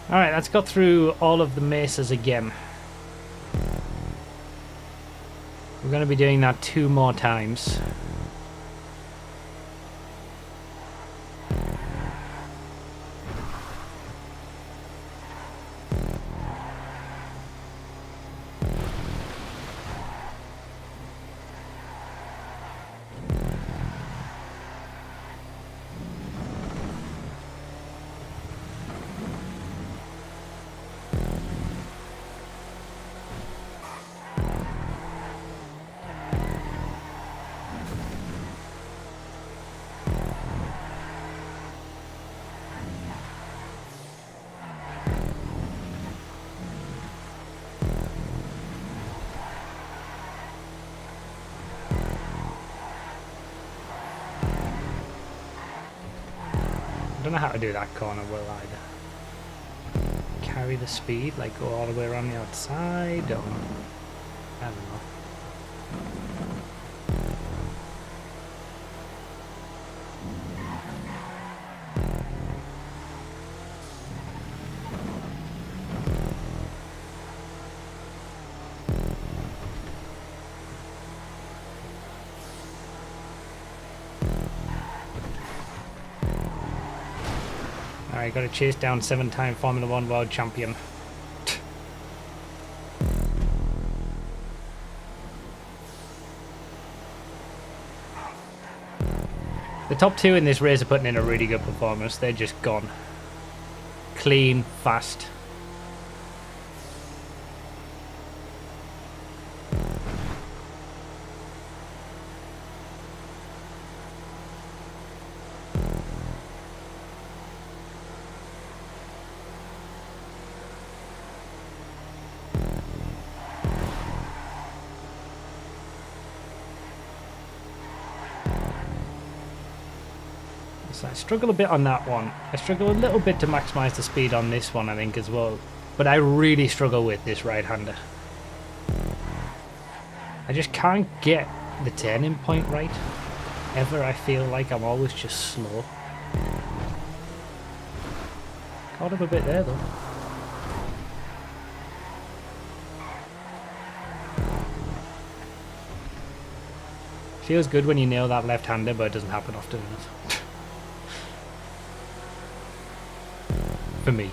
Alright, let's go through all of the mesas again. We're going to be doing that 2 more times. I don't know how to do that corner well either. Carry the speed, like go all the way around the outside, or I don't know. Alright, got to chase down 7-time Formula 1 World Champion. The top 2 in this race are putting in a really good performance. They're just gone. Clean, fast. So I struggle a bit on that one. I struggle a little bit to maximize the speed on this one, I think, as well. But I really struggle with this right-hander. I just can't get the turning point right. Ever, I feel like I'm always just slow. Caught up a bit there, though. Feels good when you nail that left-hander, but it doesn't happen often enough. For me.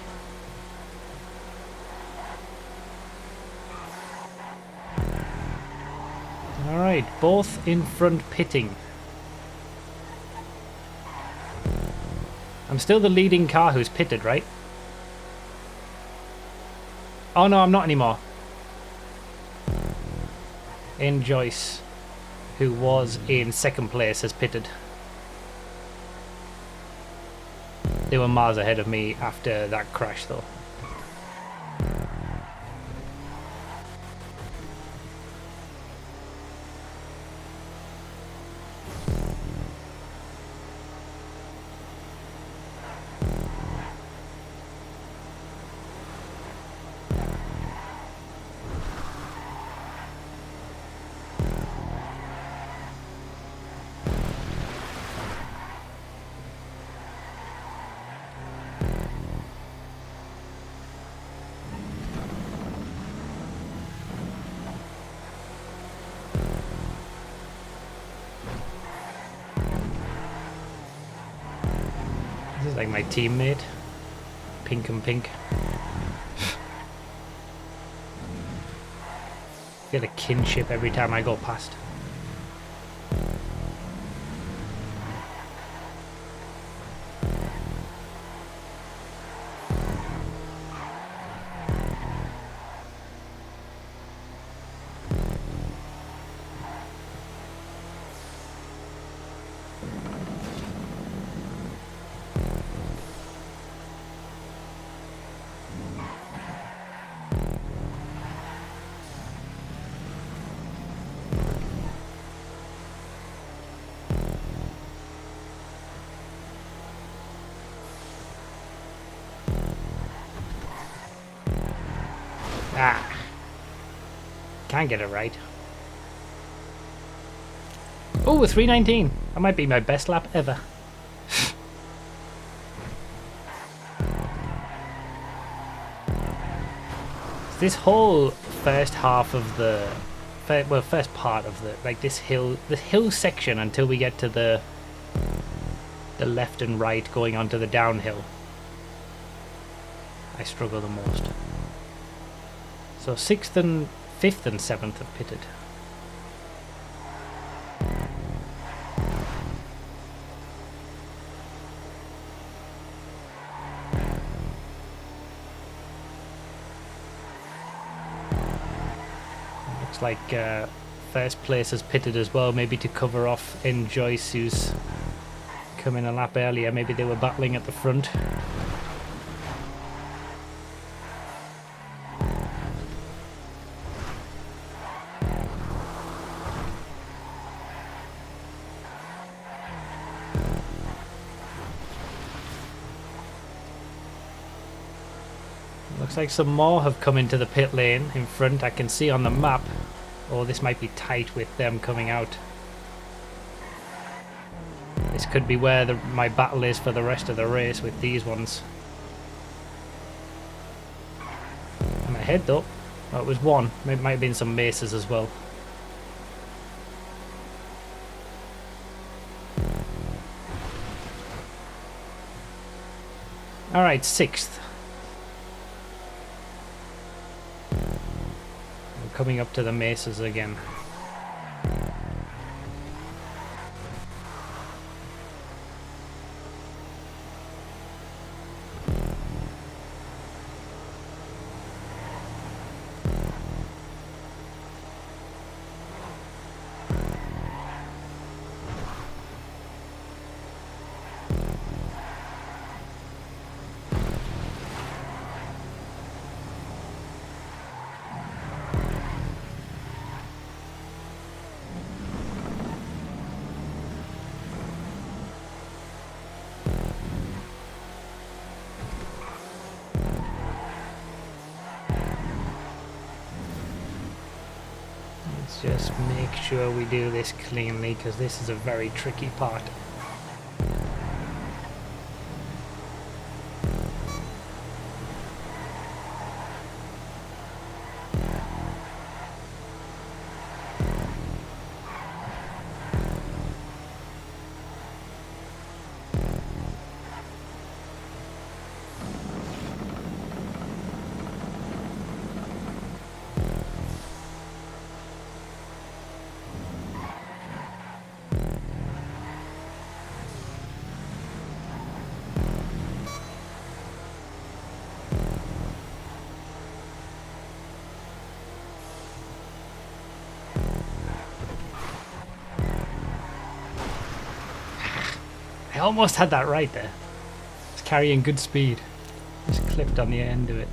Alright, both in front pitting. I'm still the leading car who's pitted, right? Oh no, I'm not anymore. In Joyce, who was in second place, has pitted. They were miles ahead of me after that crash, though. This is like my teammate. Pink and pink. Feel a kinship every time I go past. Ah, can't get it right. Oh, a 319. That might be my best lap ever. This whole first half of the, well, first part of the, like this hill, the hill section until we get to the left and right going onto the downhill, I struggle the most. So 6th and 5th and 7th have pitted. Looks like first place has pitted as well, maybe to cover off in Joyce, who's coming a lap earlier. Maybe they were battling at the front. Looks like some more have come into the pit lane in front. I can see on the map. Oh, this might be tight with them coming out. This could be where my battle is for the rest of the race with these ones. I'm ahead though. Oh, it was one. It might have been some Mesas as well. Alright, 6th. Coming up to the Mesas again. just make sure we do this cleanly, because this is a very tricky part. I almost had that right there. It's carrying good speed. Just clipped on the end of it.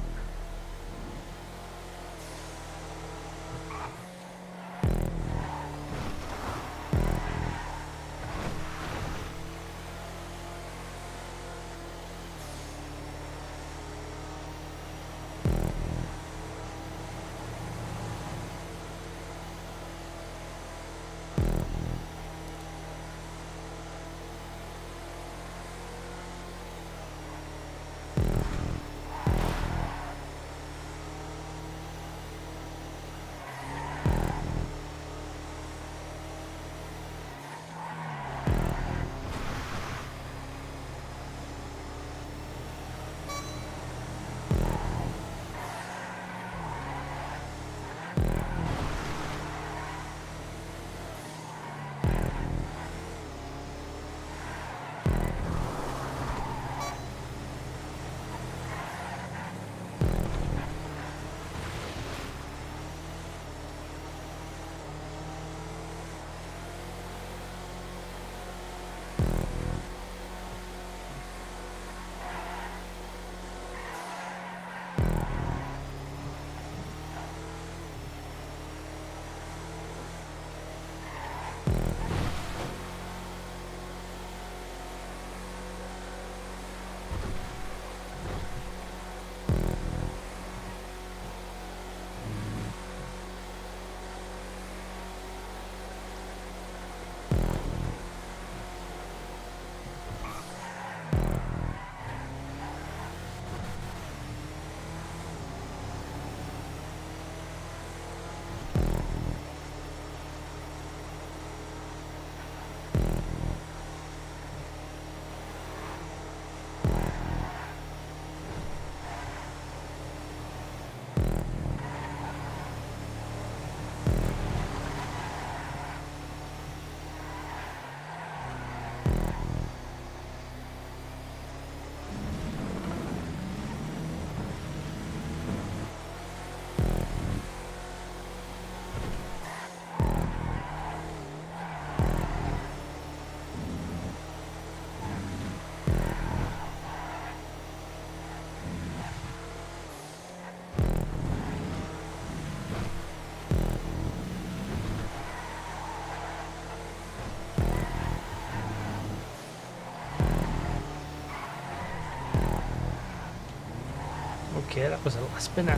Okay, that was a last spinner.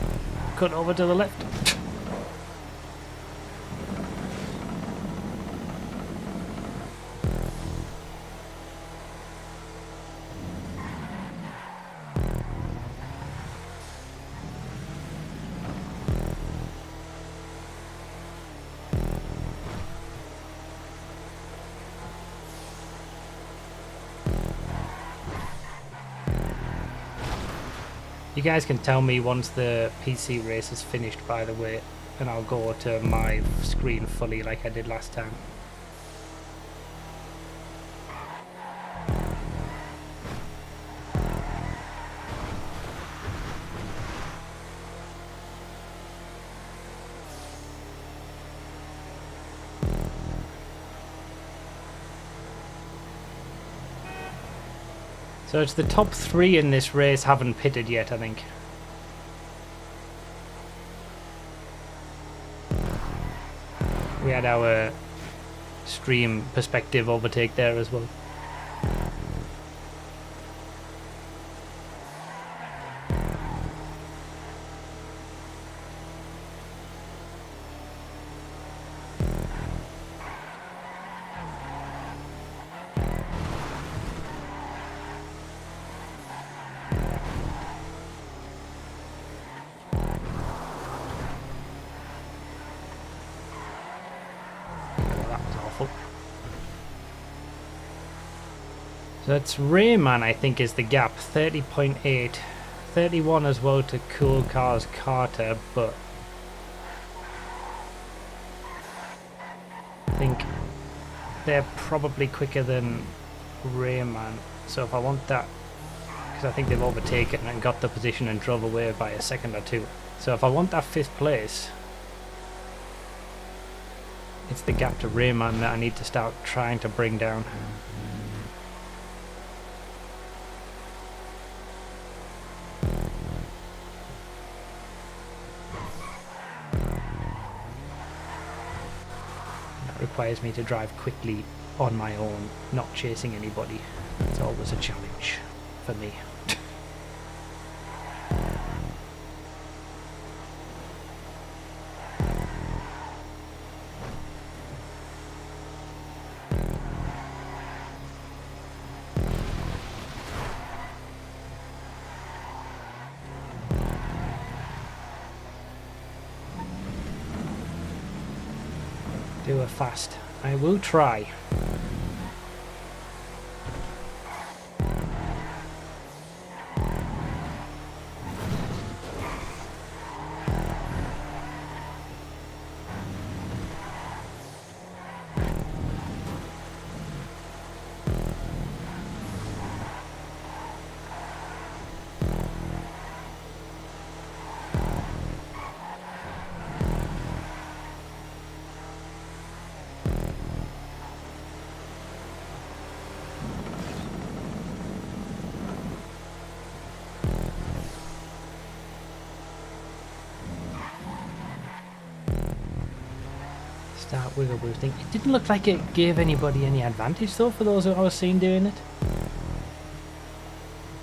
Cut over to the left. You guys can tell me once the PC race is finished, by the way, and I'll go to my screen fully like I did last time. So it's the top 3 in this race haven't pitted yet, I think. We had our stream perspective overtake there as well. So it's Rayman, I think, is the gap, 30.8. 31 as well to Cool Cars Carter, but I think they're probably quicker than Rayman. So if I want that, because I think they've overtaken and got the position and drove away by a second or two. So if I want that 5th place, it's the gap to Rayman that I need to start trying to bring down. That requires me to drive quickly on my own, not chasing anybody. It's always a challenge for me. Do a fast. I will try. Start wiggle boosting. It didn't look like it gave anybody any advantage though for those who I was seeing doing it.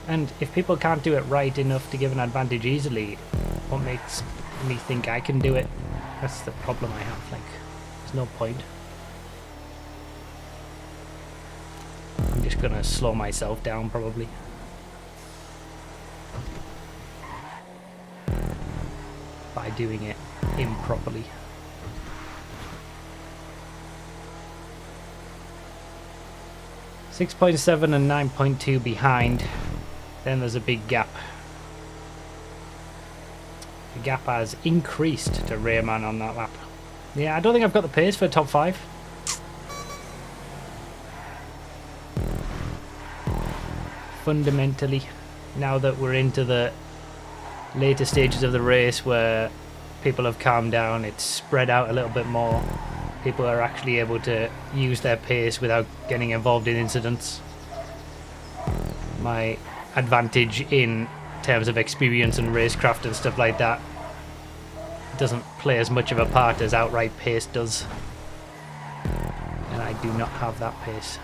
And if people can't do it right enough to give an advantage easily, what makes me think I can do it? That's the problem I have, like, there's no point. I'm just gonna slow myself down probably. By doing it improperly. 6.7 and 9.2 behind. Then there's a big gap. The gap has increased to Rayman on that lap. Yeah, I don't think I've got the pace for top 5. Fundamentally, now that we're into the later stages of the race where people have calmed down, it's spread out a little bit more. People are actually able to use their pace without getting involved in incidents. My advantage in terms of experience and racecraft and stuff like that doesn't play as much of a part as outright pace does. And I do not have that pace.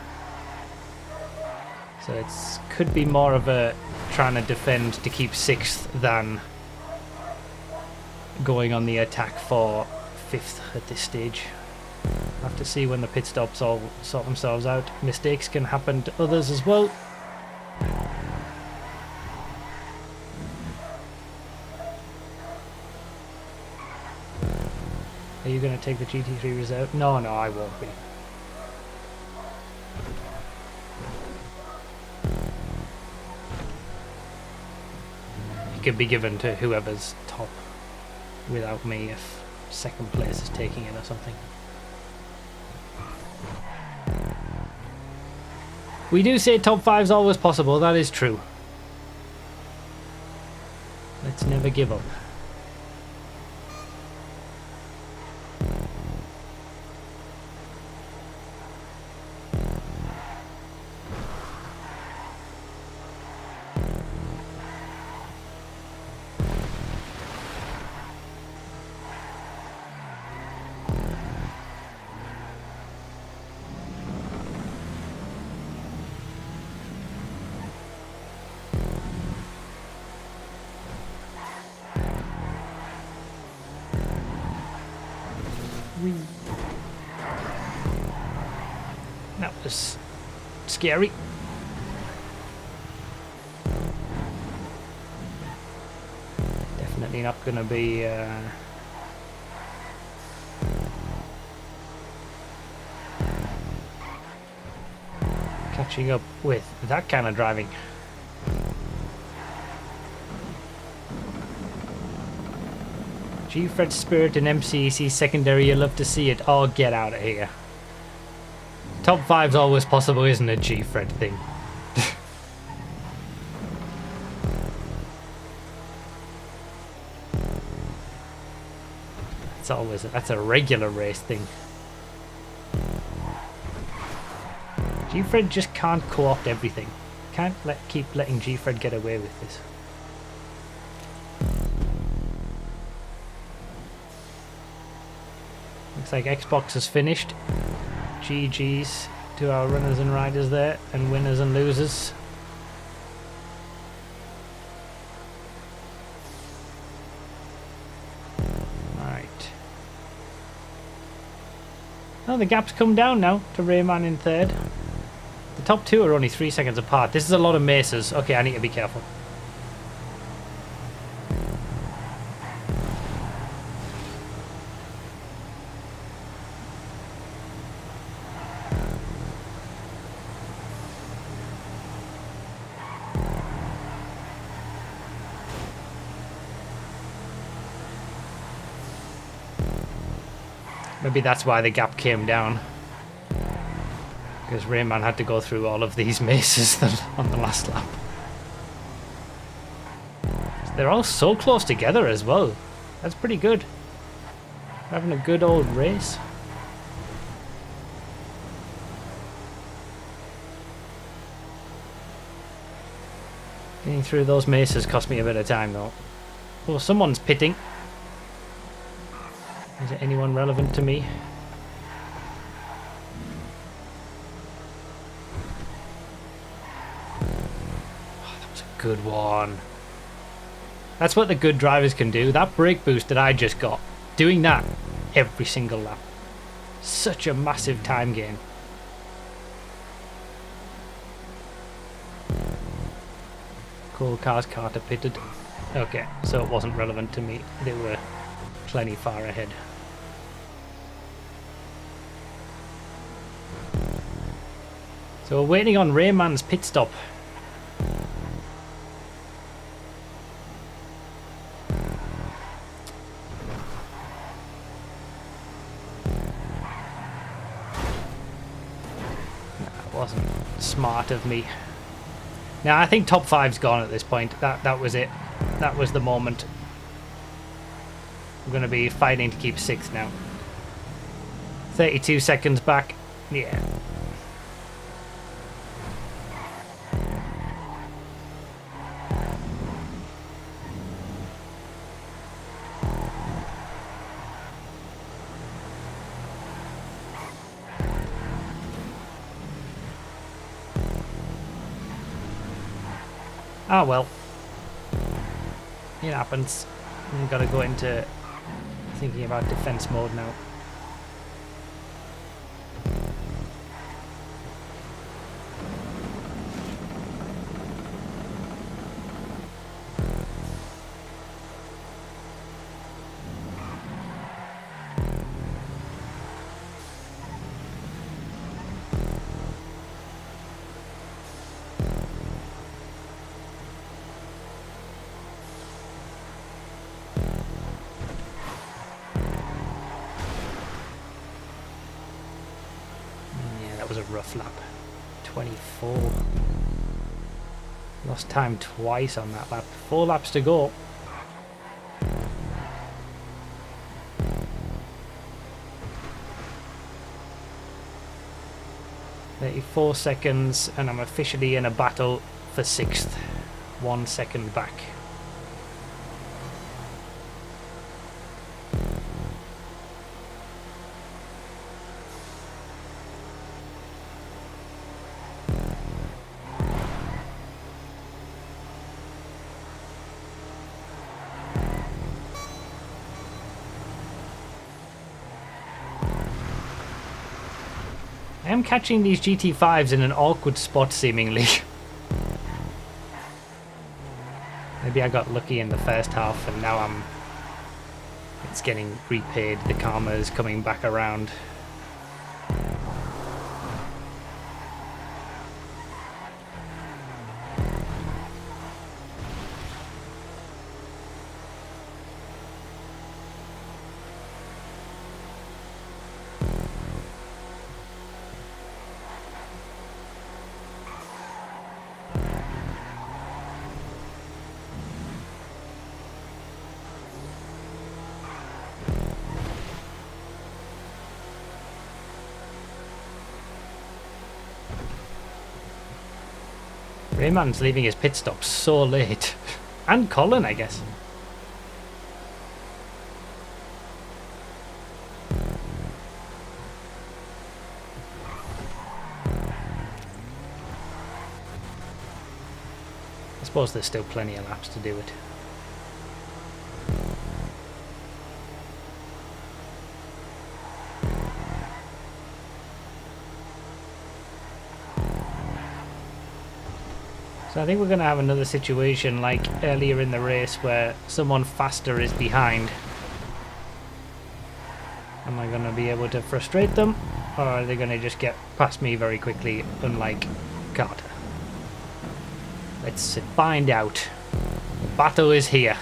So it could be more of a trying to defend to keep 6th than going on the attack for 5th at this stage. I'll have to see when the pit stops all sort themselves out. Mistakes can happen to others as well. Are you going to take the GT3 reserve? No, I won't be. It could be given to whoever's top without me if 2nd place is taking it or something. We do say top 5's always possible, that is true. Let's never give up. That was scary. Definitely not going to be catching up with that kind of driving. G-Fred Spirit and MCEC secondary, you love to see it. Oh, get out of here. Top 5's always possible, isn't it, G-Fred thing? That's a regular race thing. G-Fred just can't co-opt everything. Can't keep letting G-Fred get away with this. Looks like Xbox has finished. GG's to our runners and riders there, and winners and losers. Right. Oh, the gap's come down now to Rayman in third. The top two are only 3 seconds apart. This is a lot of Mesas. Okay, I need to be careful. Maybe that's why the gap came down. Because Rayman had to go through all of these mesas on the last lap. They're all so close together as well. That's pretty good. Having a good old race. Getting through those mesas cost me a bit of time though. Oh, someone's pitting. Is it anyone relevant to me? Oh, that was a good one. That's what the good drivers can do. That brake boost that I just got, doing that every single lap. Such a massive time gain. Cool Cars Carter pitted. Okay, so it wasn't relevant to me. They were plenty far ahead. So we're waiting on Rayman's pit stop. That wasn't smart of me. Now I think top 5's gone at this point. That was it. That was the moment. We're going to be fighting to keep 6th now. 32 seconds back. Yeah. Ah well. It happens. We've got to go into thinking about defense mode now. That was a rough lap. 24. Lost time twice on that lap. 4 laps to go. "34 seconds and I'm officially in a battle for 6th. 1 second back." I am catching these GT5s in an awkward spot seemingly. Maybe I got lucky in the first half and now it's getting repaid. The karma is coming back around. Rayman's leaving his pit stop so late. And Colin, I guess. I suppose there's still plenty of laps to do it. So I think we're going to have another situation like earlier in the race where someone faster is behind. Am I going to be able to frustrate them? Or are they going to just get past me very quickly, unlike Carter? Let's find out. The battle is here.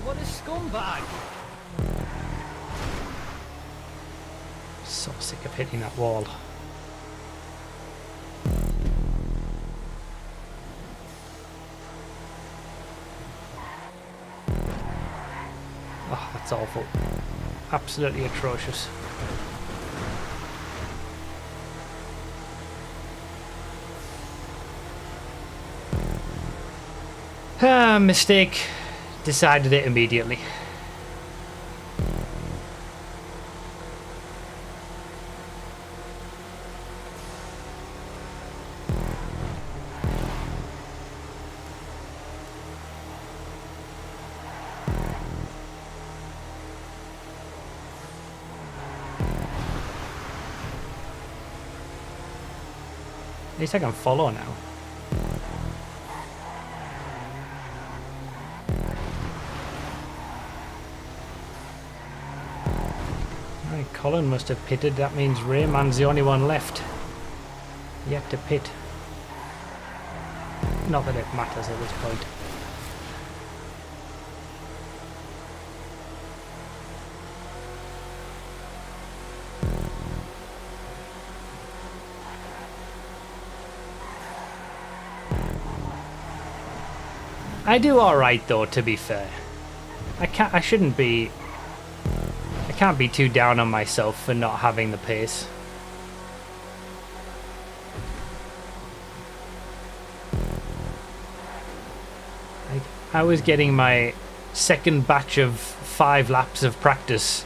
What a scumbag! So sick of hitting that wall. Oh, that's awful. Absolutely atrocious. Mistake. Decided it immediately. At least I can follow now. Right, Colin must have pitted. That means Rayman's the only one left yet to pit. Not that it matters at this point. I do alright though, to be fair. I can't be too down on myself for not having the pace. I was getting my second batch of 5 laps of practice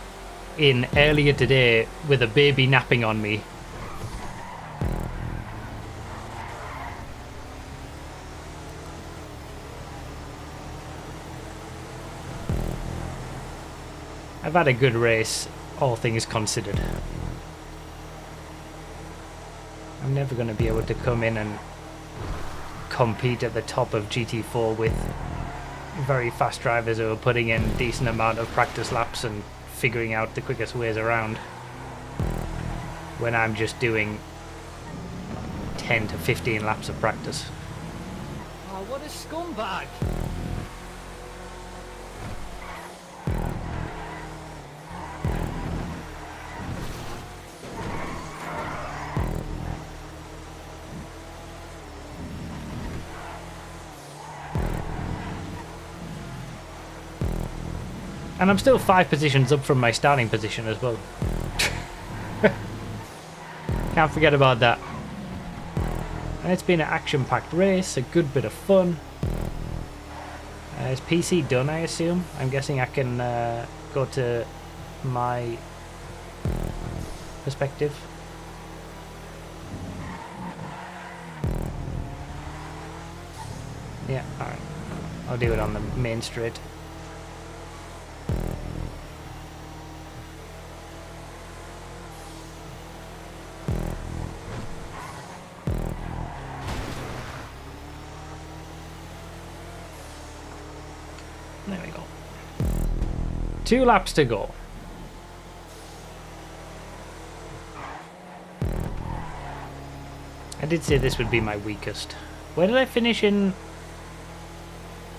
in earlier today with a baby napping on me. I've had a good race, all things considered. I'm never going to be able to come in and compete at the top of GT4 with very fast drivers who are putting in a decent amount of practice laps and figuring out the quickest ways around, when I'm just doing 10 to 15 laps of practice. Oh, what a scumbag! And I'm still 5 positions up from my starting position as well. Can't forget about that. And it's been an action-packed race, a good bit of fun. Is PC done, I assume? I'm guessing I can go to my perspective. Yeah, alright. I'll do it on the main straight. 2 laps to go. I did say this would be my weakest. Where did I finish in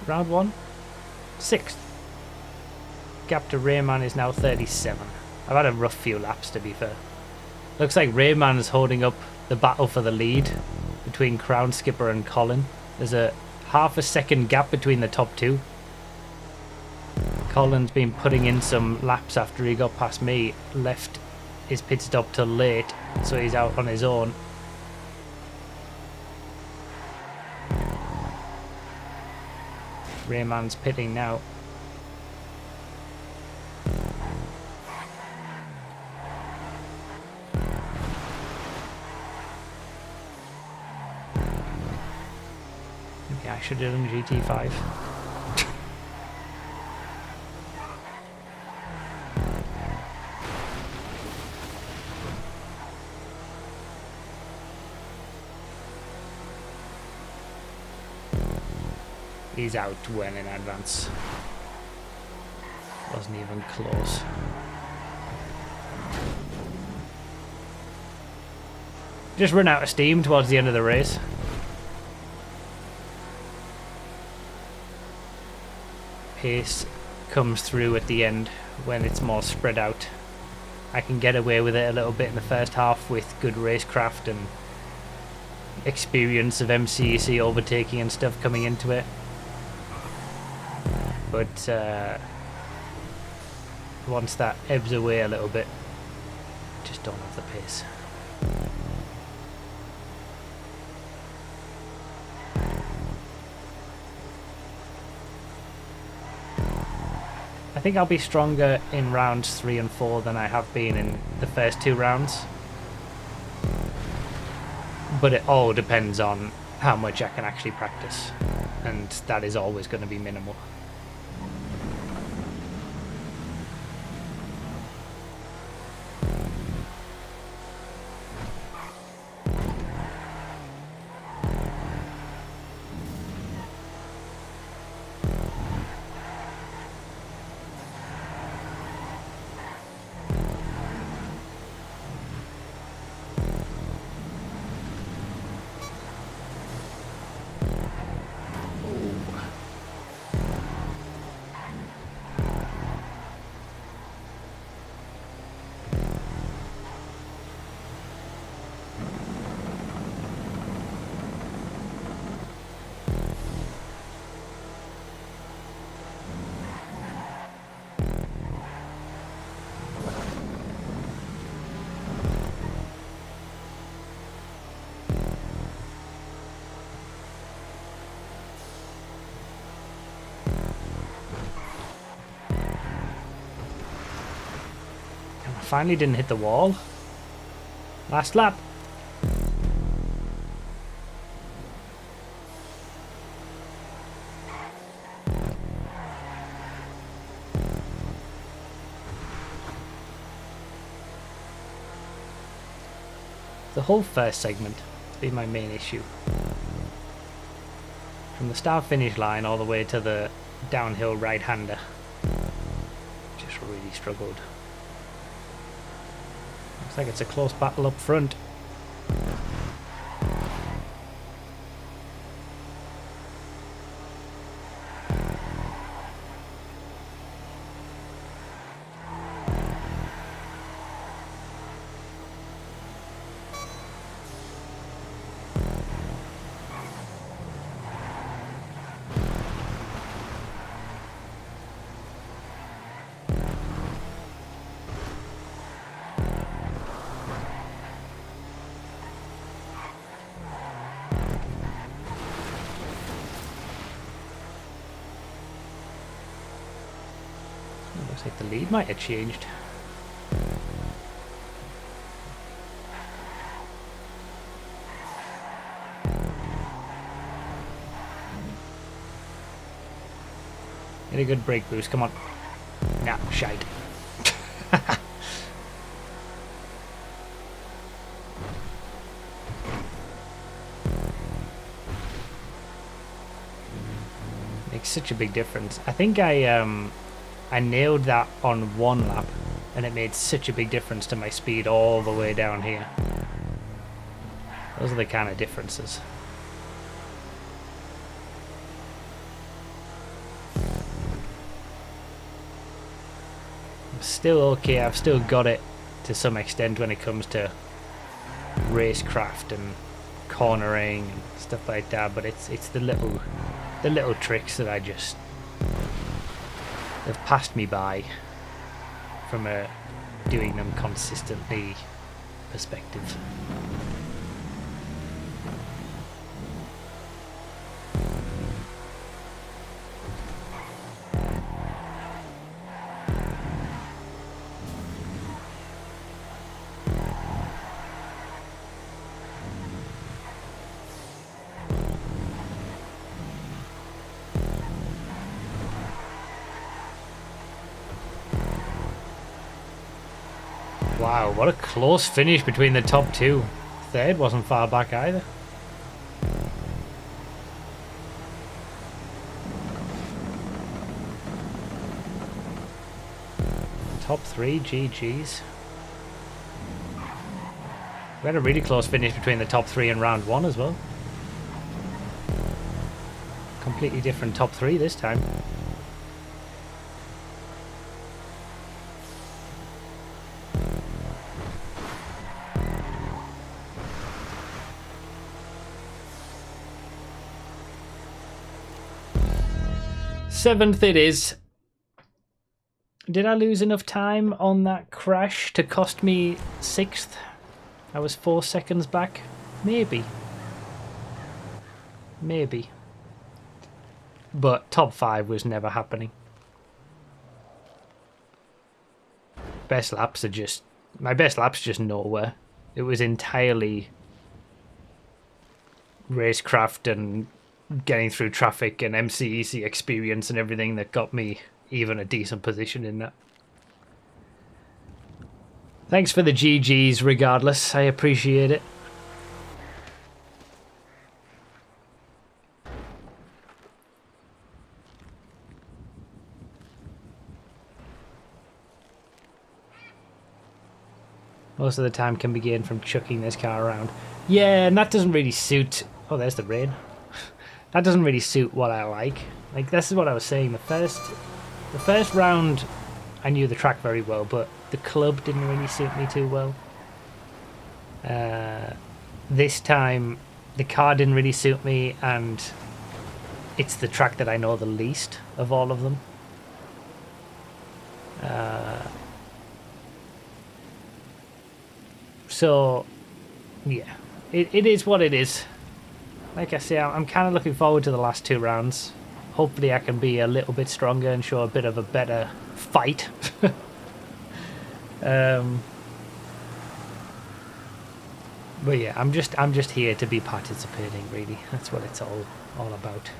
round 1? 6th. Gap to Rayman is now 37. I've had a rough few laps, to be fair. Looks like Rayman's holding up the battle for the lead between Crown Skipper and Colin. There's a half a second gap between the top 2. Colin's been putting in some laps after he got past me. Left his pit stop till late, so he's out on his own. Rayman's pitting now. Maybe I should have done GT5. He's out well in advance. Wasn't even close. Just run out of steam towards the end of the race. Pace comes through at the end when it's more spread out. I can get away with it a little bit in the first half with good racecraft and experience of MCEC overtaking and stuff coming into it. But once that ebbs away a little bit, just don't have the pace. I think I'll be stronger in rounds 3 and 4 than I have been in the first 2 rounds. But it all depends on how much I can actually practice, and that is always going to be minimal. Finally didn't hit the wall. Last lap. The whole first segment has been my main issue. From the start finish line all the way to the downhill right-hander. Just really struggled. Looks like it's a close battle up front. Looks like the lead might have changed. Get a good brake boost, come on. Nah, shite. Makes such a big difference. I think I I nailed that on one lap, and it made such a big difference to my speed all the way down here. Those are the kind of differences. I'm still okay, I've still got it to some extent when it comes to racecraft and cornering and stuff like that, but it's the little tricks that they've passed me by from a doing them consistently perspective. Wow, what a close finish between the top two. Third wasn't far back either. Top three, GG's. We had a really close finish between the top three in round one as well. Completely different top three this time. Seventh it is. Did I lose enough time on that crash to cost me sixth? I was 4 seconds back. Maybe. Maybe. But top 5 was never happening. Best laps are just... My best lap's just nowhere. It was entirely racecraft and getting through traffic and MCEC experience and everything that got me even a decent position in that. Thanks for the GGs regardless, I appreciate it. Most of the time can be gained from chucking this car around. Yeah, and that doesn't really suit... Oh, there's the rain. That doesn't really suit what I like. Like, this is what I was saying. The first round, I knew the track very well, but the club didn't really suit me too well. This time, the car didn't really suit me, and it's the track that I know the least of all of them. So, yeah, it is what it is. Like I say, I'm kind of looking forward to the last 2 rounds. Hopefully I can be a little bit stronger and show a bit of a better fight. But yeah, I'm just here to be participating, really. That's what it's all about.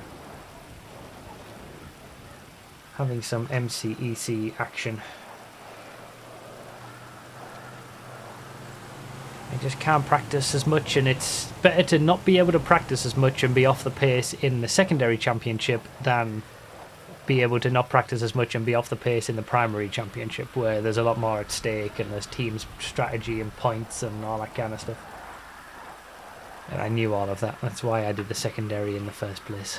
Having some MCEC action. I just can't practice as much, and it's better to not be able to practice as much and be off the pace in the secondary championship than be able to not practice as much and be off the pace in the primary championship, where there's a lot more at stake and there's team strategy and points and all that kind of stuff. And I knew all of that. That's why I did the secondary in the first place.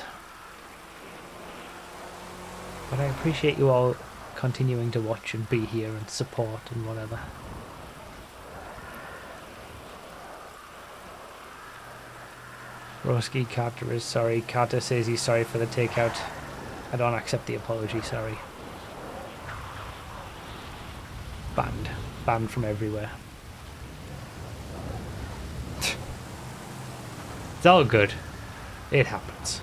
But I appreciate you all continuing to watch and be here and support and whatever. Roski Carter is sorry. Carter says he's sorry for the takeout. I don't accept the apology, sorry. Banned. Banned from everywhere. It's all good. It happens.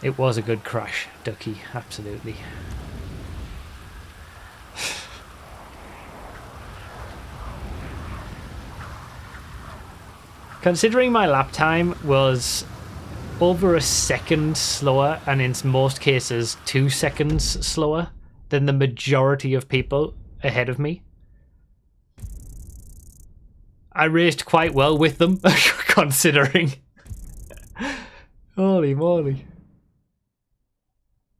It was a good crash, Ducky, absolutely. Considering my lap time was over a second slower, and in most cases 2 seconds slower than the majority of people ahead of me, I raced quite well with them, considering. Holy moly.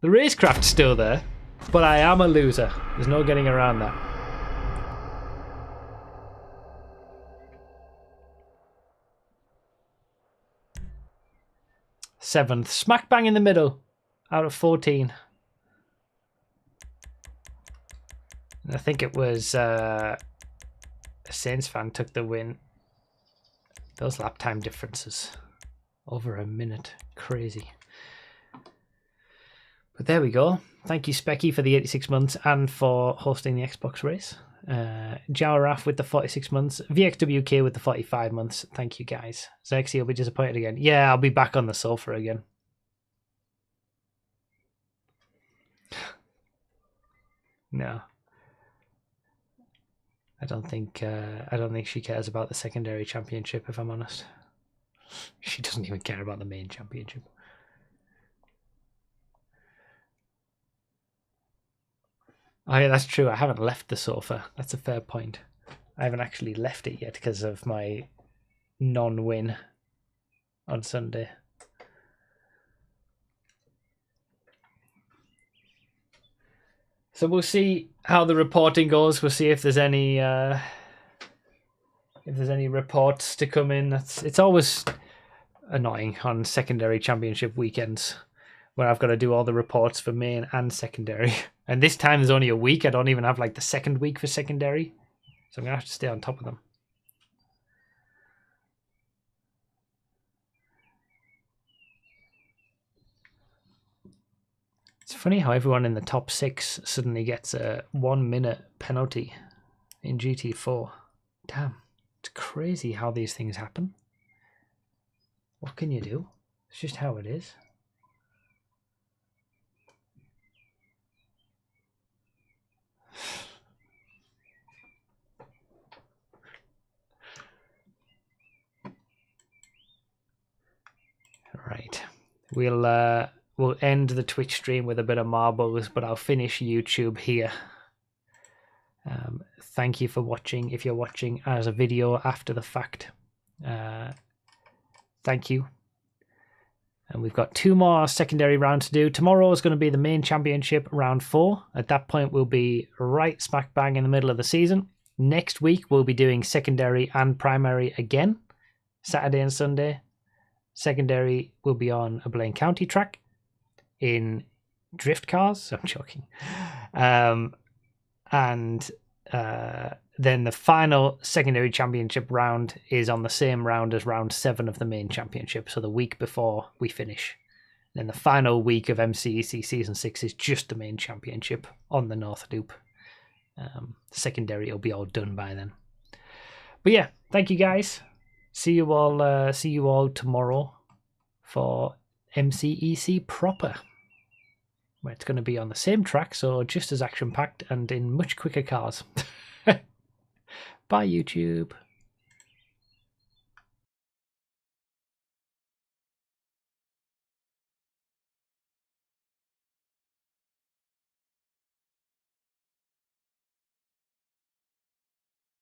The racecraft's still there, but I am a loser. There's no getting around that. Seventh, smack bang in the middle, out of 14. I think it was a Saints fan took the win. Those lap time differences, over a minute, crazy. But there we go. Thank you, Specky, for the 86 months and for hosting the Xbox race. Jawaraf with the 46 months. VXWK with the 45 months. Thank you, guys. Zexy will be disappointed again. Yeah, I'll be back on the sofa again. No. I don't think she cares about the secondary championship, if I'm honest. She doesn't even care about the main championship. Oh yeah, that's true. I haven't left the sofa. That's a fair point. I haven't actually left it yet because of my non-win on Sunday. So we'll see how the reporting goes. We'll see if there's any reports to come in. It's always annoying on secondary championship weekends where I've got to do all the reports for main and secondary. And this time there's only a week. I don't even have like the second week for secondary. So I'm going to have to stay on top of them. It's funny how everyone in the top 6 suddenly gets a 1 minute penalty in GT4. Damn, it's crazy how these things happen. What can you do? It's just how it is. Right, we'll end the Twitch stream with a bit of marbles, but I'll finish YouTube here. Thank you for watching. If you're watching as a video after the fact, thank you. And we've got 2 more secondary rounds to do. Tomorrow is going to be the main championship, round 4. At that point, we'll be right smack bang in the middle of the season. Next week, we'll be doing secondary and primary again, Saturday and Sunday. Secondary will be on a Blaine County track in drift cars. I'm joking. Then the final secondary championship round is on the same round as round 7 of the main championship, so the week before we finish. Then the final week of MCEC Season 6 is just the main championship on the North Loop. Secondary will be all done by then. But yeah, thank you guys. See you all tomorrow for MCEC proper, where it's going to be on the same track, so just as action-packed and in much quicker cars. Bye, YouTube.